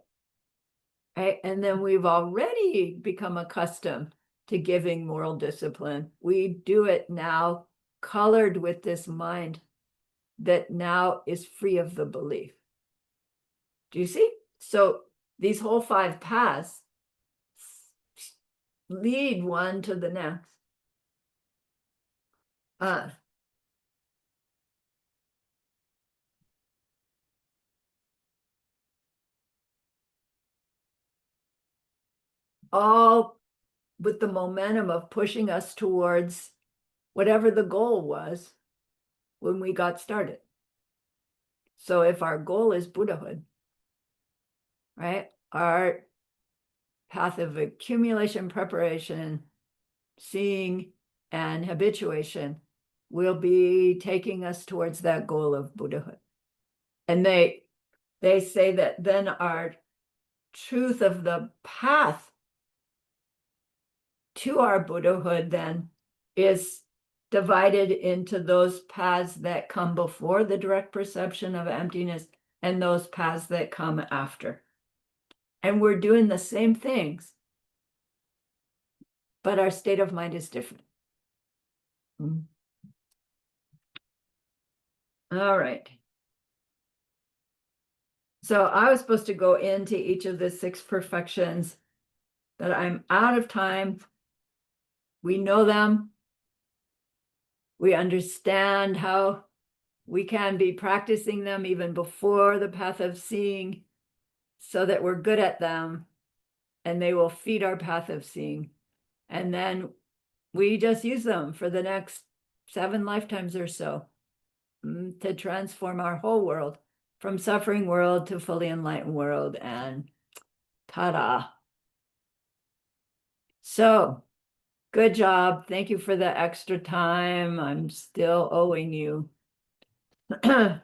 Right? And then we've already become accustomed to giving moral discipline. We do it now colored with this mind that now is free of the belief. Do you see? So these whole 5 paths lead one to the next. All with the momentum of pushing us towards whatever the goal was when we got started. So if our goal is Buddhahood, right, our path of accumulation, preparation, seeing, and habituation will be taking us towards that goal of Buddhahood. And they say that then our truth of the path to our Buddhahood then is divided into those paths that come before the direct perception of emptiness and those paths that come after. And we're doing the same things, but our state of mind is different. All right. So I was supposed to go into each of the 6 perfections, but I'm out of time. We know them. We understand how we can be practicing them even before the path of seeing, so that we're good at them and they will feed our path of seeing. And then we just use them for the next 7 lifetimes or so to transform our whole world, from suffering world to fully enlightened world, and ta-da. So good job. Thank you for the extra time. I'm still owing you. Thank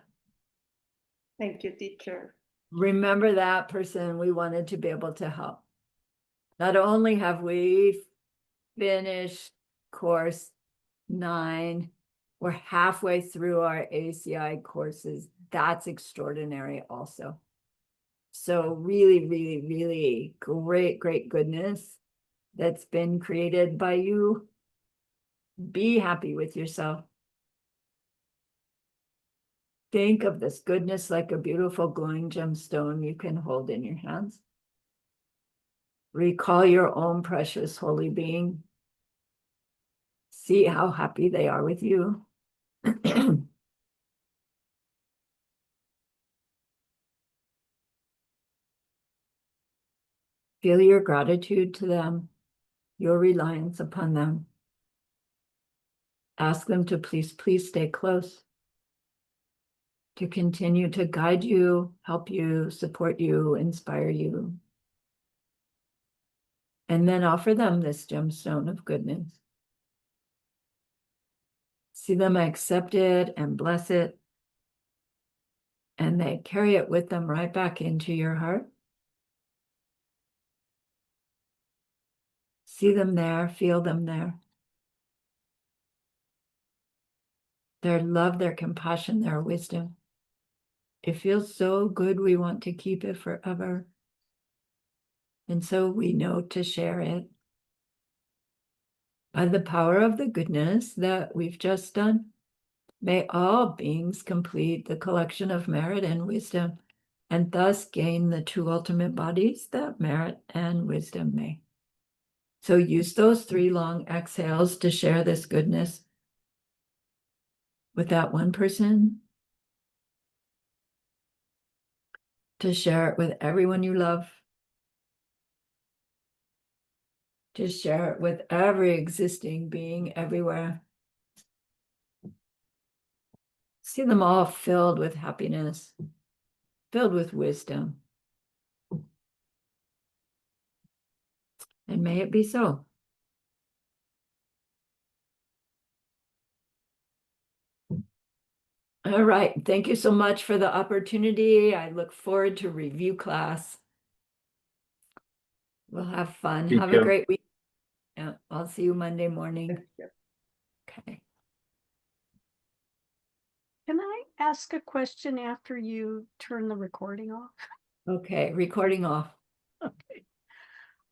you, teacher. Remember that person we wanted to be able to help. Not only have we finished course 9, we're halfway through our ACI courses. That's extraordinary also. So really, really, really great goodness that's been created by you. Be happy with yourself. Think of this goodness like a beautiful glowing gemstone you can hold in your hands. Recall your own precious holy being. See how happy they are with you. Feel your gratitude to them, your reliance upon them. Ask them to please stay close, to continue to guide you, help you, support you, inspire you. And then offer them this gemstone of goodness. See them accept it and bless it. And they carry it with them right back into your heart. See them there, feel them there. Their love, their compassion, their wisdom. It feels so good, we want to keep it forever. And so we know to share it. By the power of the goodness that we've just done, may all beings complete the collection of merit and wisdom, and thus gain the two ultimate bodies that merit and wisdom may. So use those 3 long exhales to share this goodness with that one person, to share it with everyone you love, to share it with every existing being everywhere. See them all filled with happiness, filled with wisdom. And may it be so. All right. Thank you so much for the opportunity. I look forward to review class. We'll have fun. Have a great week. Yeah, I'll see you Monday morning. Thank you. Okay. Can I ask a question after you turn the recording off? Okay. Recording off.